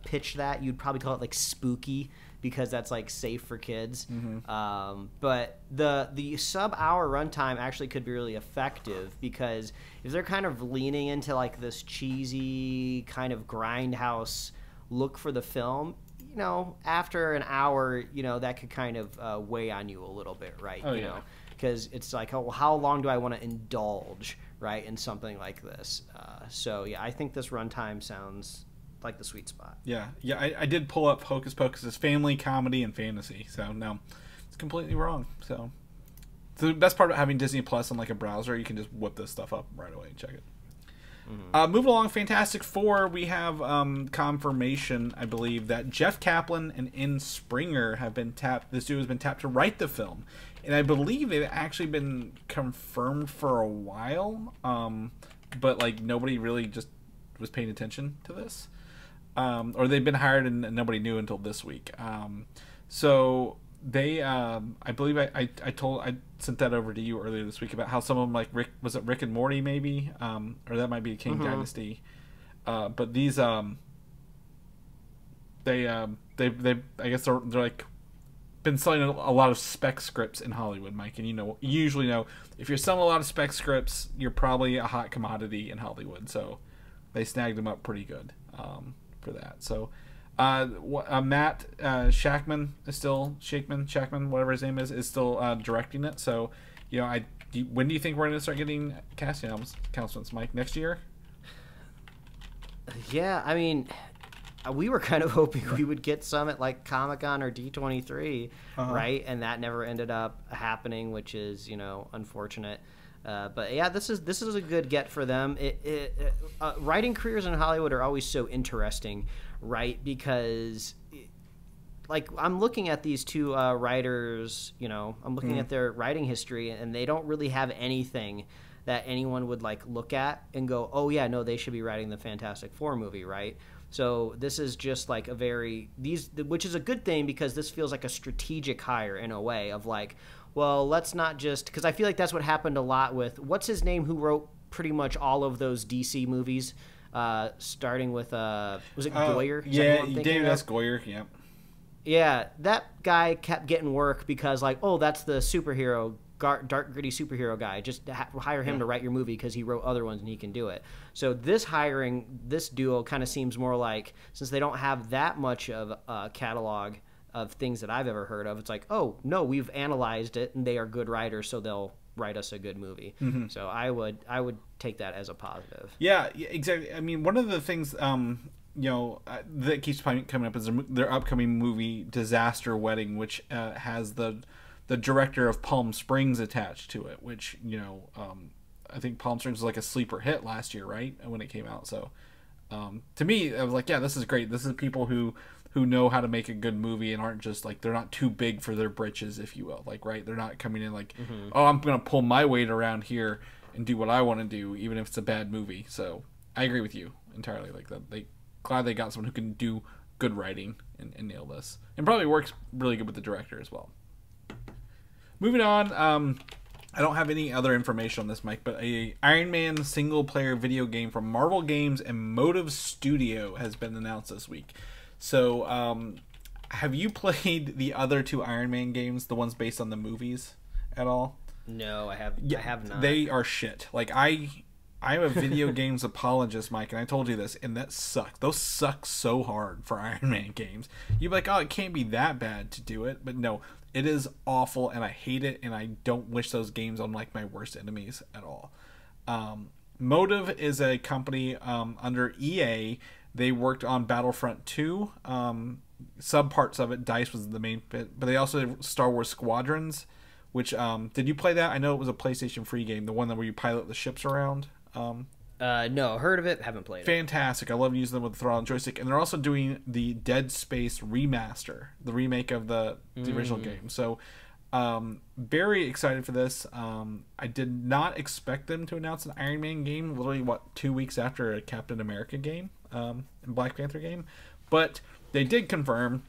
pitch that, you'd probably call it like spooky, because that's like safe for kids. But the sub-hour runtime actually could be really effective, because if they're kind of leaning into like this cheesy kind of grindhouse look for the film, you know, after an hour, you know, that could kind of weigh on you a little bit, right? Oh, you yeah. know, because it's like, oh, well, how long do I want to indulge, right, in something like this? So yeah, I think this runtime sounds like the sweet spot. Yeah. I did pull up Hocus Pocus as family, comedy, and fantasy. So no, it's completely wrong. So the best part about having Disney Plus on like a browser, you can just whip this stuff up right away and check it. Moving along, Fantastic Four, we have confirmation, I believe, that Jeff Kaplan and N. Springer have been tapped. This duo has been tapped to write the film, and I believe they've actually been confirmed for a while, but like nobody really just was paying attention to this, or they've been hired and nobody knew until this week. So they, I believe I sent that over to you earlier this week about how some of them, like Rick and Morty maybe, or that might be King Dynasty, but these they I guess they're like been selling a lot of spec scripts in Hollywood, Mike, and you usually know if you're selling a lot of spec scripts, you're probably a hot commodity in Hollywood, so they snagged them up pretty good for that. So Matt Shackman is still Shackman, whatever his name is still directing it. So, you know, when do you think we're going to start getting casting announcements, Mike? Next year? Yeah, I mean, we were kind of hoping we would get some at like Comic-Con or D23, right? And that never ended up happening, which is, you know, unfortunate. But yeah, this is a good get for them. Writing careers in Hollywood are always so interesting, right? Because like I'm looking at these two writers, you know, I'm looking at their writing history, and they don't really have anything that anyone would like look at and go, oh yeah, no, they should be writing the Fantastic Four movie, right? So this is just like which is a good thing, because this feels like a strategic hire in a way of like, well, let's not just, because I feel like that's what happened a lot with, what's his name, who wrote pretty much all of those DC movies, starting with, was it Goyer? Yeah, David S. Goyer, yeah. Yeah, that guy kept getting work because, like, oh, that's the superhero, dark, gritty superhero guy. Just hire him to write your movie because he wrote other ones and he can do it. So this duo kind of seems more like, since they don't have that much of a catalog of things that I've ever heard of, it's like, oh, no, we've analyzed it and they are good writers, so they'll write us a good movie. So I would take that as a positive. Yeah, exactly. I mean, one of the things you know, that keeps coming up is their upcoming movie Disaster Wedding, which has the director of Palm Springs attached to it, which, you know, I think Palm Springs was like a sleeper hit last year, right, when it came out. So to me, I was like, yeah, this is great. This is people who know how to make a good movie and aren't just like, they're not too big for their britches, if you will, like, right, they're not coming in like, oh, I'm gonna pull my weight around here and do what I want to do, even if it's a bad movie. So I agree with you entirely. Like that, glad they got someone who can do good writing and nail this, and probably works really good with the director as well. Moving on, I don't have any other information on this, Mike, but a Iron Man single-player video game from Marvel Games and Motive Studio has been announced this week. So, have you played the other two Iron Man games, the ones based on the movies, at all? No, I have not. They are shit. Like, I'm a video games apologist, Mike, and I told you this, and that sucks. Those suck so hard for Iron Man games. You'd be like, oh, it can't be that bad to do it, but no, it is awful, and I hate it, and I don't wish those games on like my worst enemies at all. Motive is a company under EA. They worked on Battlefront 2. Subparts of it, DICE was the main bit, but they also did Star Wars Squadrons, which, did you play that? I know it was a PlayStation free game, the one where you pilot the ships around. No, heard of it, haven't played it. Fantastic. I love using them with the throttle and joystick. And they're also doing the Dead Space remaster, the remake of the original game. So, very excited for this. I did not expect them to announce an Iron Man game, literally, 2 weeks after a Captain America game, and Black Panther game. But they did confirm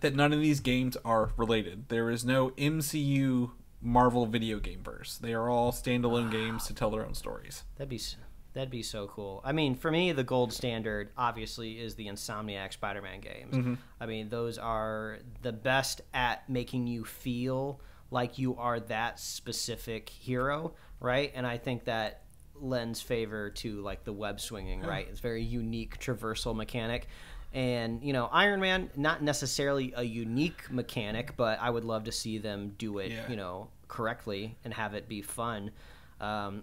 that none of these games are related. There is no MCU Marvel video game verse. They are all standalone games to tell their own stories. That'd be That'd be so cool. I mean, for me, the gold standard obviously is the Insomniac Spider-Man games. I mean, those are the best at making you feel like you are that specific hero, right? And I think that lends favor to like the web swinging, right? It's very unique traversal mechanic. And, you know, Iron Man, not necessarily a unique mechanic, but I would love to see them do it, you know, correctly and have it be fun.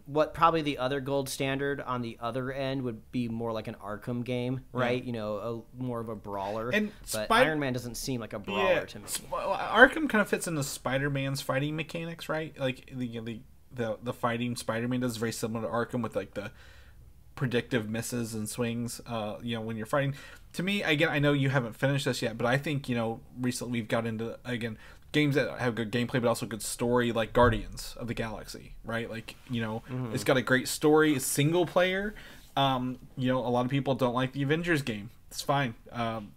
What probably the other gold standard on the other end would be more like an Arkham game, right? You know, more of a brawler. But Iron Man doesn't seem like a brawler to me. Arkham kind of fits into Spider-Man's fighting mechanics, right? Like the fighting Spider-Man does is very similar to Arkham with like the predictive misses and swings. You know, when you're fighting. To me, again, I know you haven't finished this yet, but I think, you know, recently we've got into games that have good gameplay but also good story, like Guardians of the Galaxy, right? Like, you know, it's got a great story. It's single player. You know, a lot of people don't like the Avengers game. It's fine.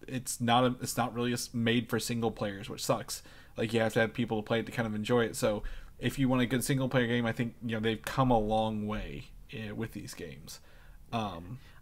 It's not really made for single players, which sucks. Like, you have to have people to play it to kind of enjoy it. So if you want a good single player game, I think, you know, they've come a long way with these games.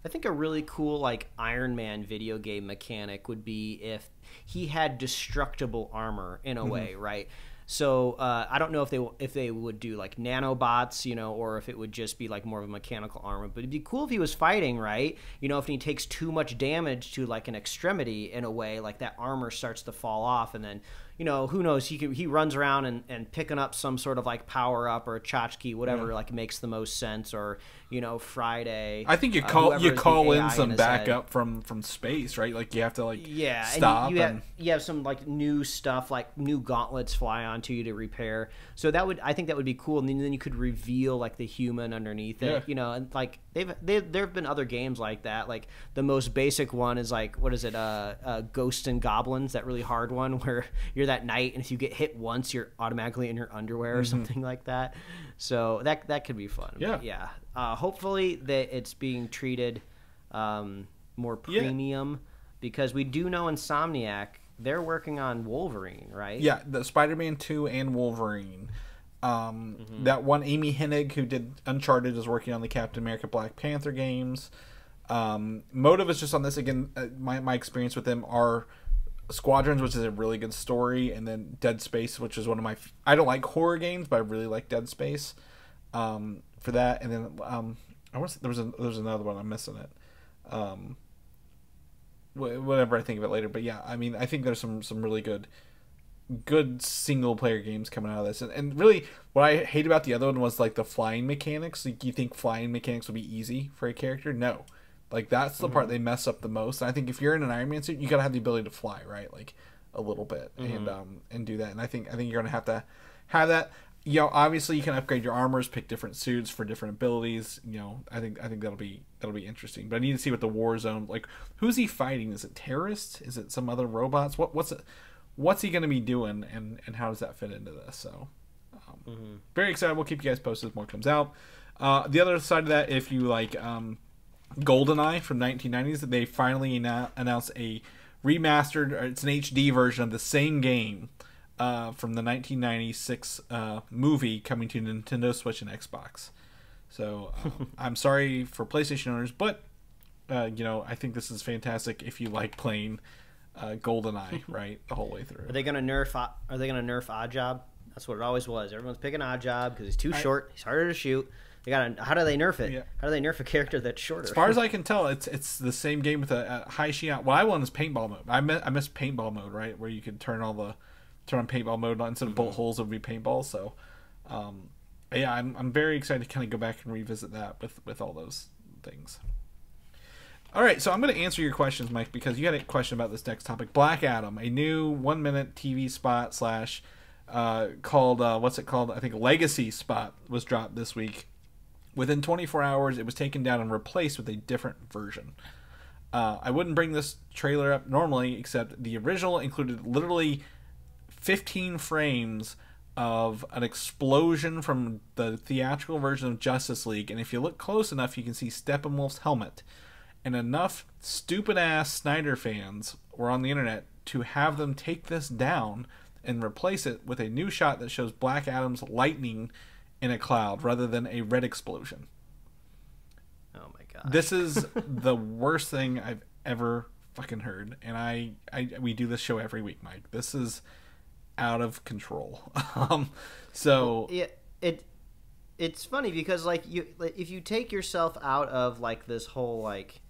I think a really cool like Iron Man video game mechanic would be if he had destructible armor in a way, right? So I don't know if they would do like nanobots, you know, or if it would just be like more of a mechanical armor. But it'd be cool if he was fighting, right? You know, if he takes too much damage to like an extremity in a way, like that armor starts to fall off, and then, you know, who knows? He runs around and picking up some sort of like power up or a tchotchke, whatever like makes the most sense. Or, you know, Friday. I think you call in some backup from space, right? Like you have to like stop. And you have some like new stuff, like new gauntlets fly onto you to repair. So I think that would be cool. And then you could reveal like the human underneath it, you know. And like there have been other games like that. Like the most basic one is like, what is it? Ghosts and Goblins, that really hard one where you're that knight, and if you get hit once, you're automatically in your underwear or something like that. So that could be fun. Yeah. But yeah. Hopefully that it's being treated more premium, because we do know Insomniac, they're working on Wolverine, right? Yeah, the Spider-Man 2 and Wolverine. That one, Amy Hennig, who did Uncharted, is working on the Captain America Black Panther games. Motive is just on this again. My experience with them are Squadrons, which is a really good story, and then Dead Space, which is one of my I don't like horror games, but I really like Dead Space for that. And then I want to there's another one, I'm missing it. Whatever, I think of it later. But yeah, I mean, I think there's some really good single player games coming out of this. And really, what I hate about the other one was like the flying mechanics. Like, you think flying mechanics would be easy for a character? No. Like, that's the part they mess up the most. And I think if you're in an Iron Man suit, you gotta have the ability to fly, right? Like a little bit, and do that. And I think you're gonna have to have that. You know, obviously you can upgrade your armors, pick different suits for different abilities. You know, I think that'll be interesting. But I need to see what the war zone, like, who's he fighting? Is it terrorists? Is it some other robots? What's he gonna be doing, and how does that fit into this? So very excited. We'll keep you guys posted as more comes out. The other side of that, if you like Goldeneye from 1990s, they finally announced a remastered, or it's an HD version of the same game from the 1996 movie, coming to Nintendo Switch and Xbox. So I'm sorry for PlayStation owners, but you know, I think this is fantastic if you like playing Goldeneye right the whole way through. Are they gonna nerf Oddjob? That's what it always was. Everyone's picking Oddjob because he's too short. He's harder to shoot. How do they nerf it? Yeah. How do they nerf a character that's shorter? As far as I can tell, it's the same game with a high shield. What I want is paintball mode. I miss paintball mode, right, where you could turn on paintball mode instead of bullet holes. It would be paintball. So, yeah, I'm very excited to kind of go back and revisit that with all those things. All right, so I'm going to answer your questions, Mike, because you had a question about this next topic. Black Adam, a new 1-minute TV spot / called what's it called? I think Legacy spot was dropped this week. Within 24 hours, it was taken down and replaced with a different version. I wouldn't bring this trailer up normally, except the original included literally 15 frames of an explosion from the theatrical version of Justice League. And if you look close enough, you can see Steppenwolf's helmet. And enough stupid-ass Snyder fans were on the internet to have them take this down and replace it with a new shot that shows Black Adam's lightning in a cloud rather than a red explosion. Oh gosh. This is the worst thing I've ever fucking heard, and we do this show every week, Mike. This is out of control. So yeah, it's funny because if you take yourself out of like this whole like,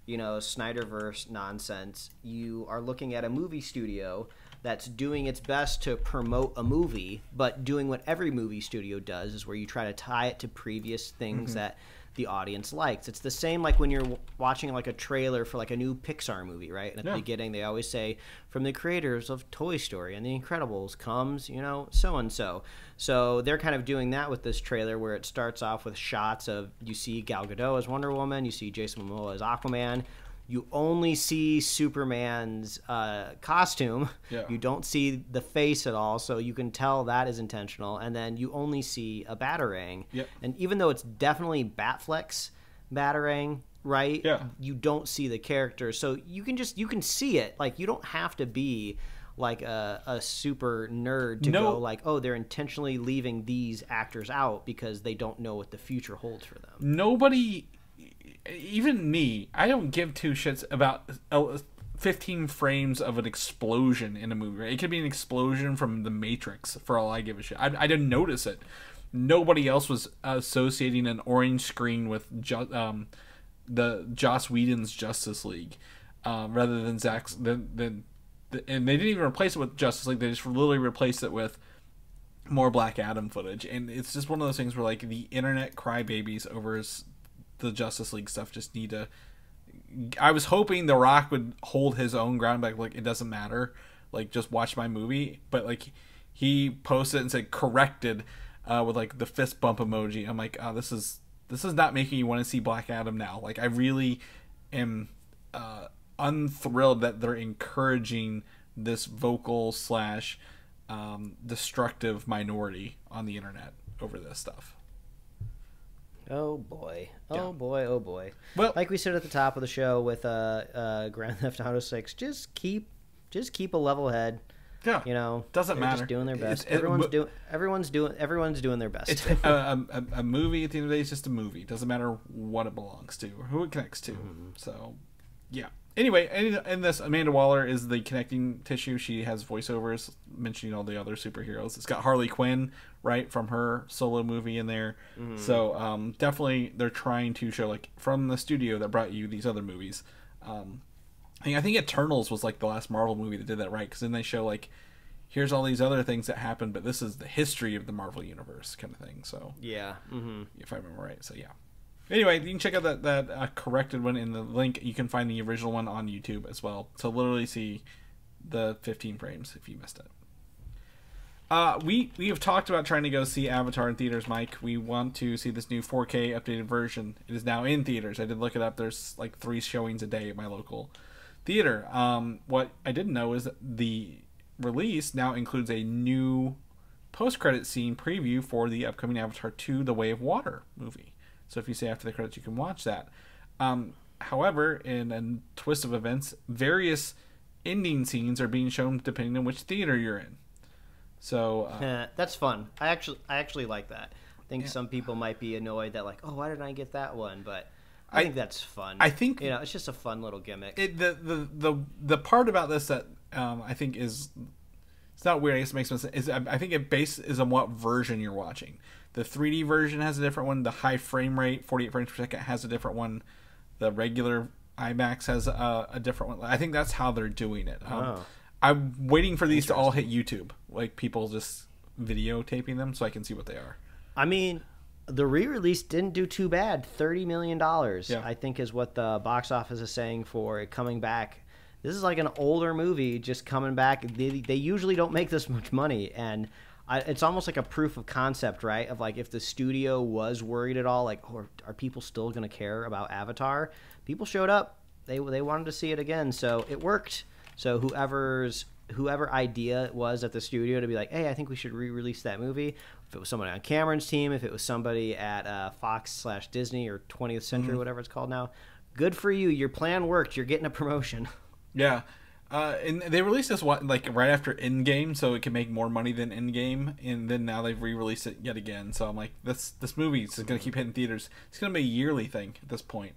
you know, Snyderverse nonsense, you are looking at a movie studio that's doing its best to promote a movie, but doing what every movie studio does is where you try to tie it to previous things that the audience likes. It's the same like when you're watching like a trailer for like a new Pixar movie, right? And at the beginning they always say, from the creators of Toy Story and The Incredibles comes, you know, so-and-so. So they're kind of doing that with this trailer where it starts off with shots of, you see Gal Gadot as Wonder Woman, you see Jason Momoa as Aquaman. You only see Superman's costume. Yeah. You don't see the face at all, so you can tell that is intentional. And then you only see a Batarang. Yep. And even though it's definitely Batfleck's Batarang, right? Yeah. You don't see the character, so you can see it. Like, you don't have to be like a super nerd to go like, oh, they're intentionally leaving these actors out because they don't know what the future holds for them. Nobody. Even me, I don't give two shits about 15 frames of an explosion in a movie. Right? It could be an explosion from The Matrix for all I give a shit. I didn't notice it. Nobody else was associating an orange screen with the Joss Whedon's Justice League rather than Zack's. And they didn't even replace it with Justice League. They just literally replaced it with more Black Adam footage. And it's just one of those things where like the internet crybabies over the Justice League stuff just need to. I was hoping The Rock would hold his own ground, like it doesn't matter, like just watch my movie. But like he posted and said corrected with like the fist bump emoji. I'm like, oh, this is not making you want to see Black Adam now. Like I really am unthrilled that they're encouraging this vocal / destructive minority on the internet over this stuff. Oh boy. Oh boy, oh boy. Well, like we said at the top of the show with Grand Theft Auto 6, just keep a level head. Yeah. You know, doesn't matter. Just doing their best. Everyone's doing their best. It's a movie at the end of the day is just a movie. It doesn't matter what it belongs to or who it connects to. Mm-hmm. So, yeah. Anyway, in this, Amanda Waller is the connecting tissue. She has voiceovers mentioning all the other superheroes. It's got Harley Quinn, right, from her solo movie in there. Mm. So definitely they're trying to show, like, from the studio that brought you these other movies. I think Eternals was, like, the last Marvel movie that did that right, because then they show, like, here's all these other things that happened, but this is the history of the Marvel Universe kind of thing. So yeah. Mm-hmm. If I remember right. So, yeah. Anyway, you can check out that corrected one in the link. You can find the original one on YouTube as well to literally see the 15 frames if you missed it. We have talked about trying to go see Avatar in theaters, Mike. We want to see this new 4K updated version. It is now in theaters. I did look it up. There's like 3 showings a day at my local theater. What I didn't know is that the release now includes a new post-credit scene preview for the upcoming Avatar 2 The Way of Water movie. So if you say after the credits, you can watch that. However, in a twist of events, various ending scenes are being shown depending on which theater you're in. So that's fun. I actually like that. I think some people might be annoyed that like, oh, why didn't I get that one? But I think that's fun. I think it's just a fun little gimmick. The part about this that I think is it's not weird. I guess it makes sense. Is I think it is on what version you're watching. The 3D version has a different one. The high frame rate, 48 frames per second, has a different one. The regular IMAX has a different one. I think that's how they're doing it. I'm waiting for these to all hit YouTube, like people just videotaping them, so I can see what they are. I mean, the re-release didn't do too bad. $30 million, I think, is what the box office is saying for it coming back. This is like an older movie just coming back. They usually don't make this much money, and it's almost like a proof of concept, right? Of like if the studio was worried at all, like, oh, are people still going to care about Avatar? People showed up. They wanted to see it again, so it worked. So whoever idea it was at the studio to be like, hey, I think we should re-release that movie. If it was somebody on Cameron's team, if it was somebody at Fox/Disney or 20th Century, whatever it's called now, good for you. Your plan worked. You're getting a promotion. Yeah. And they released this like right after Endgame, so it can make more money than Endgame, and then now they've re-released it yet again. So I'm like, this movie is going to keep hitting theaters. It's going to be a yearly thing at this point.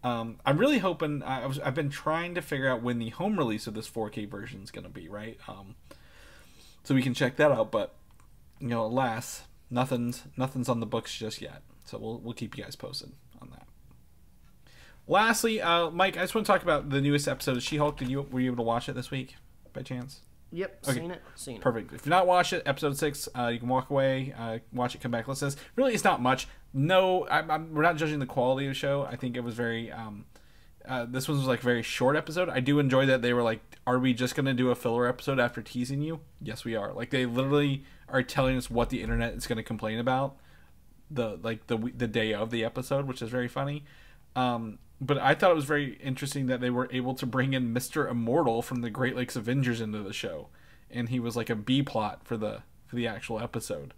I'm really hoping. I've been trying to figure out when the home release of this 4K version is going to be, right? So we can check that out. But alas, nothing's on the books just yet. So we'll keep you guys posted on that. Lastly, Mike, I just want to talk about the newest episode of She-Hulk. Were you able to watch it this week, by chance? Yep, okay. Seen it. Perfect. If you've not watched it, episode 6, you can walk away, watch it, come back, listen to this. Really, it's not much. No, we're not judging the quality of the show. I think it was very. This one was like a very short episode. I do enjoy that they were like, "Are we just gonna do a filler episode after teasing you?" Yes, we are. Like they literally are telling us what the internet is gonna complain about the day of the episode, which is very funny. But I thought it was very interesting that they were able to bring in Mr. Immortal from the Great Lakes Avengers into the show, and he was like a B plot for the actual episode.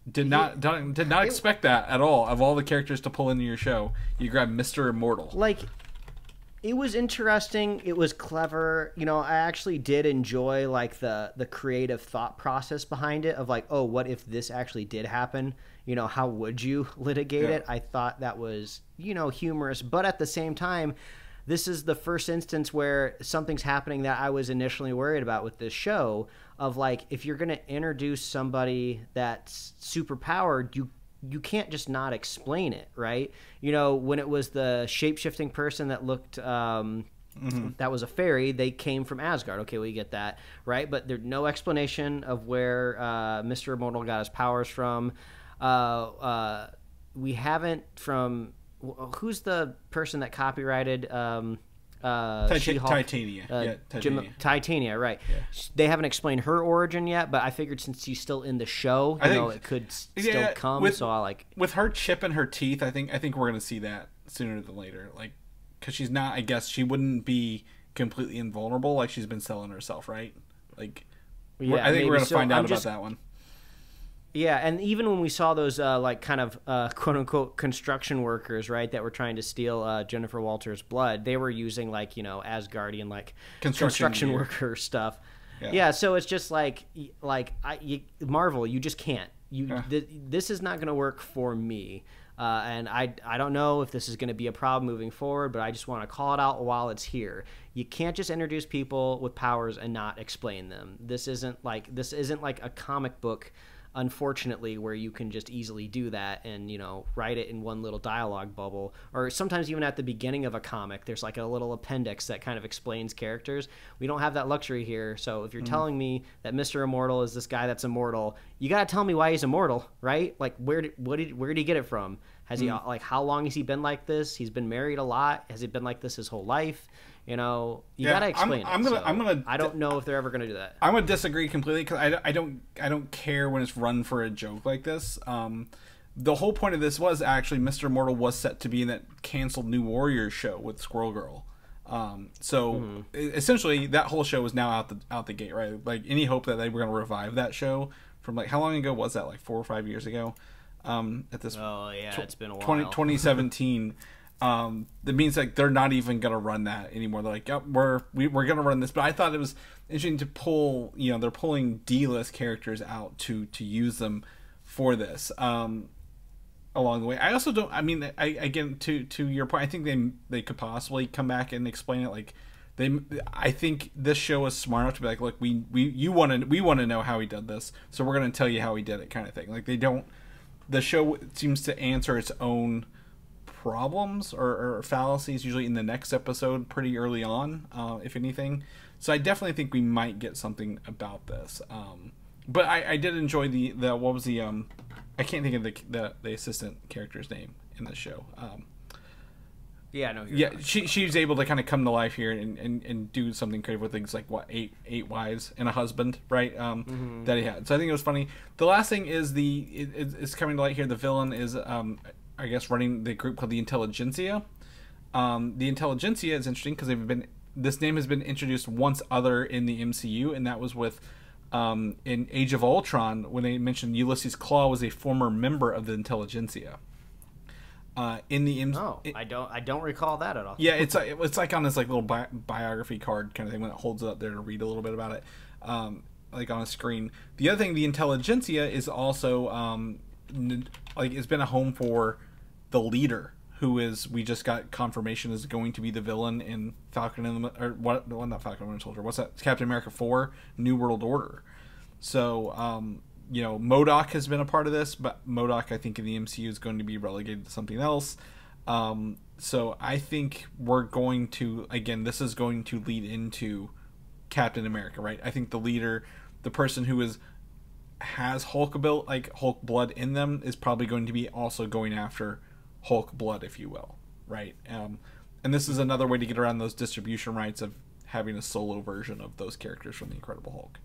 Did not expect that at all. Of all the characters to pull into your show, you grab Mr. Immortal. Like, it was interesting. It was clever. I actually did enjoy like the creative thought process behind it. Of like, oh, what if this actually did happen? How would you litigate it? I thought that was humorous, but at the same time, this is the first instance where something's happening that I was initially worried about with this show. Of like, if you're going to introduce somebody that's super powered, you can't just not explain it, right? When it was the shape-shifting person that looked that was a fairy, they came from Asgard. Okay, we get that, right? But there's no explanation of where Mr. Immortal got his powers from. We haven't from who's the person that copyrighted Titania. Titania, right. Yeah. They haven't explained her origin yet, but I figured since she's still in the show, it could still come. With her chip in her teeth, I think we're going to see that sooner than later. Like, because she's not, I guess she wouldn't be completely invulnerable like she's been selling herself, right? Like, I think we're going to find out about that one. Yeah, and even when we saw those kind of quote-unquote construction workers, right, that were trying to steal Jennifer Walters' blood, they were using Asgardian construction worker stuff. Yeah, so it's just Marvel, you just can't. This is not going to work for me. And I don't know if this is going to be a problem moving forward, but I just want to call it out while it's here. You can't just introduce people with powers and not explain them. This isn't like a comic book, unfortunately, where you can just easily do that and write it in one little dialogue bubble, or sometimes even at the beginning of a comic there's like a little appendix that kind of explains characters. We don't have that luxury here. So if you're telling me that Mr. Immortal is this guy that's immortal, you got to tell me why he's immortal, right? Like where did he get it from? Has he how long has he been like this? He's been married a lot. Has he been like this his whole life? You gotta explain it. I don't know if they're ever gonna do that. I'm gonna disagree completely because I don't care when it's run for a joke like this. The whole point of this was actually Mr. Immortal was set to be in that canceled New Warriors show with Squirrel Girl. Essentially that whole show is now out the gate, right? Like any hope that they were gonna revive that show from how long ago was that? Like 4 or 5 years ago. At this it's been a while. 2017. That means they're not even gonna run that anymore. They're like, yep, we're gonna run this. But I thought it was interesting to pull. They're pulling D-list characters out to use them for this. Along the way, I also don't. I mean, again to your point, I think they could possibly come back and explain it. I think this show is smart enough to be like, look, we want to know how he did this, so we're gonna tell you how he did it, kind of thing. Like they don't. The show seems to answer its own problems or fallacies usually in the next episode pretty early on, if anything. So I definitely think we might get something about this. But I did enjoy the what was the I can't think of the assistant character's name in the show. She was able to kind of come to life here and do something creative with things like eight wives and a husband, right? That he had. So I think it was funny. The last thing is it's coming to light here. The villain is I guess running the group called the Intelligentsia. The Intelligentsia is interesting because this name has been introduced once other in the MCU, and that was with in Age of Ultron when they mentioned Ulysses Klaue was a former member of the Intelligentsia. I don't recall that at all. Yeah, it's like on this little biography card kind of thing when it holds it up there to read a little bit about it, on a screen. The other thing, the Intelligentsia is also it's been a home for the leader, we just got confirmation is going to be the villain in Falcon and the, or what? Well, not Falcon and Winter Soldier. What's that? Captain America 4: New World Order. So, MODOK has been a part of this, but MODOK, I think, in the MCU is going to be relegated to something else. So I think we're going to, again, this is going to lead into Captain America, right? I think the leader, the person who has Hulk blood in them, is probably going to be also going after Hulk blood, if you will, right? And this is another way to get around those distribution rights of having a solo version of those characters from the Incredible Hulk.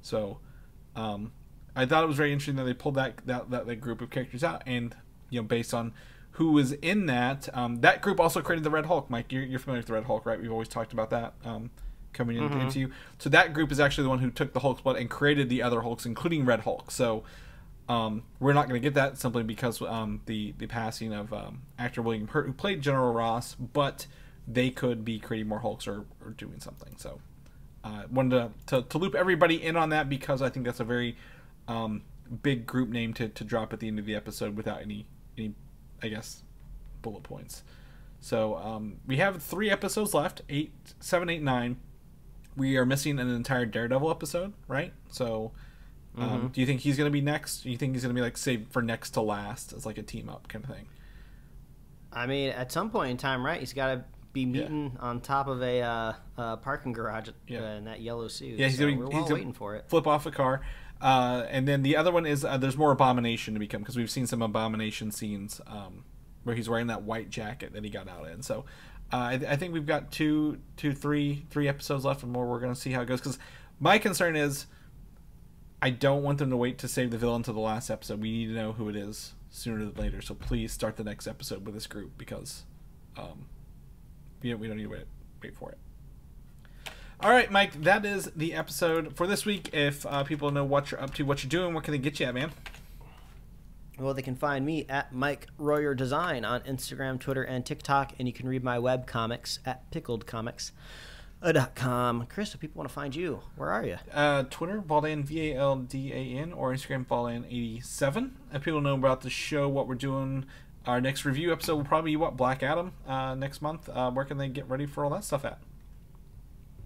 So I thought it was very interesting that they pulled that group of characters out, and based on who was in that, that group also created the Red Hulk. Mike, you're familiar with the Red Hulk, right? We've always talked about that coming into you. So that group is actually the one who took the Hulk's blood and created the other Hulks, including Red Hulk. So we're not going to get that simply because the passing of actor William Hurt, who played General Ross, but they could be creating more Hulks or doing something. So wanted to loop everybody in on that, because I think that's a very big group name to drop at the end of the episode without any I guess bullet points. So we have 3 episodes left, 8, 7, 8, 9. We are missing an entire Daredevil episode, right? So do you think he's going to be next? Do you think he's going to be like saved for next to last as like a team up kind of thing? I mean, at some point in time, right? He's got to be meeting on top of a parking garage in that yellow suit. Yeah, we're all waiting for it. Flip off a car. And then the other one is there's more Abomination to become, because we've seen some Abomination scenes where he's wearing that white jacket that he got out in. So I think we've got three episodes left, and more. We're going to see how it goes, because my concern is I don't want them to wait to save the villain to the last episode. We need to know who it is sooner than later. So please start the next episode with this group, because we don't need to wait for it. All right, Mike, that is the episode for this week. If people know what you're up to, what you're doing, where can they get you at, man? Well, they can find me at Mike Royer Design on Instagram, Twitter, and TikTok, and you can read my web comics at pickledcomics.com. Chris, if people want to find you, where are you? Twitter, Valdan, Valdan, or Instagram, Valdan87. If people know about the show, what we're doing, our next review episode will probably be, Black Adam next month. Where can they get ready for all that stuff at?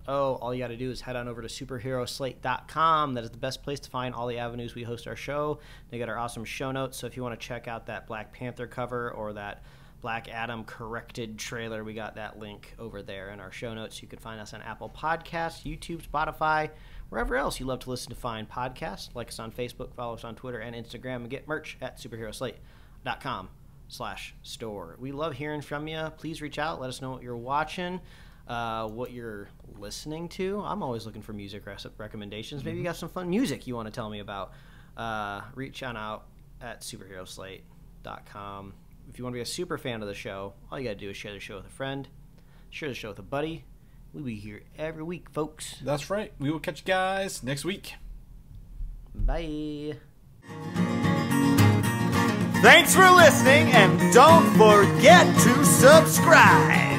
Oh, all you got to do is head on over to superheroslate.com. That is the best place to find all the avenues we host our show. They got our awesome show notes, so if you want to check out that Black Panther cover or that Black Adam corrected trailer, we got that link over there in our show notes. You can find us on Apple Podcasts, YouTube, Spotify, wherever else you love to listen to find podcasts. Like us on Facebook, follow us on Twitter and Instagram, and get merch at superheroslate.com/store. We love hearing from you. Please reach out. Let us know what you're watching. What you're listening to. I'm always looking for music recommendations. Maybe you got some fun music you want to tell me about. Reach on out at superheroslate.com. If you want to be a super fan of the show, all you got to do is share the show with a friend, share the show with a buddy. We'll be here every week, folks. That's right. We will catch you guys next week. Bye. Thanks for listening, and don't forget to subscribe.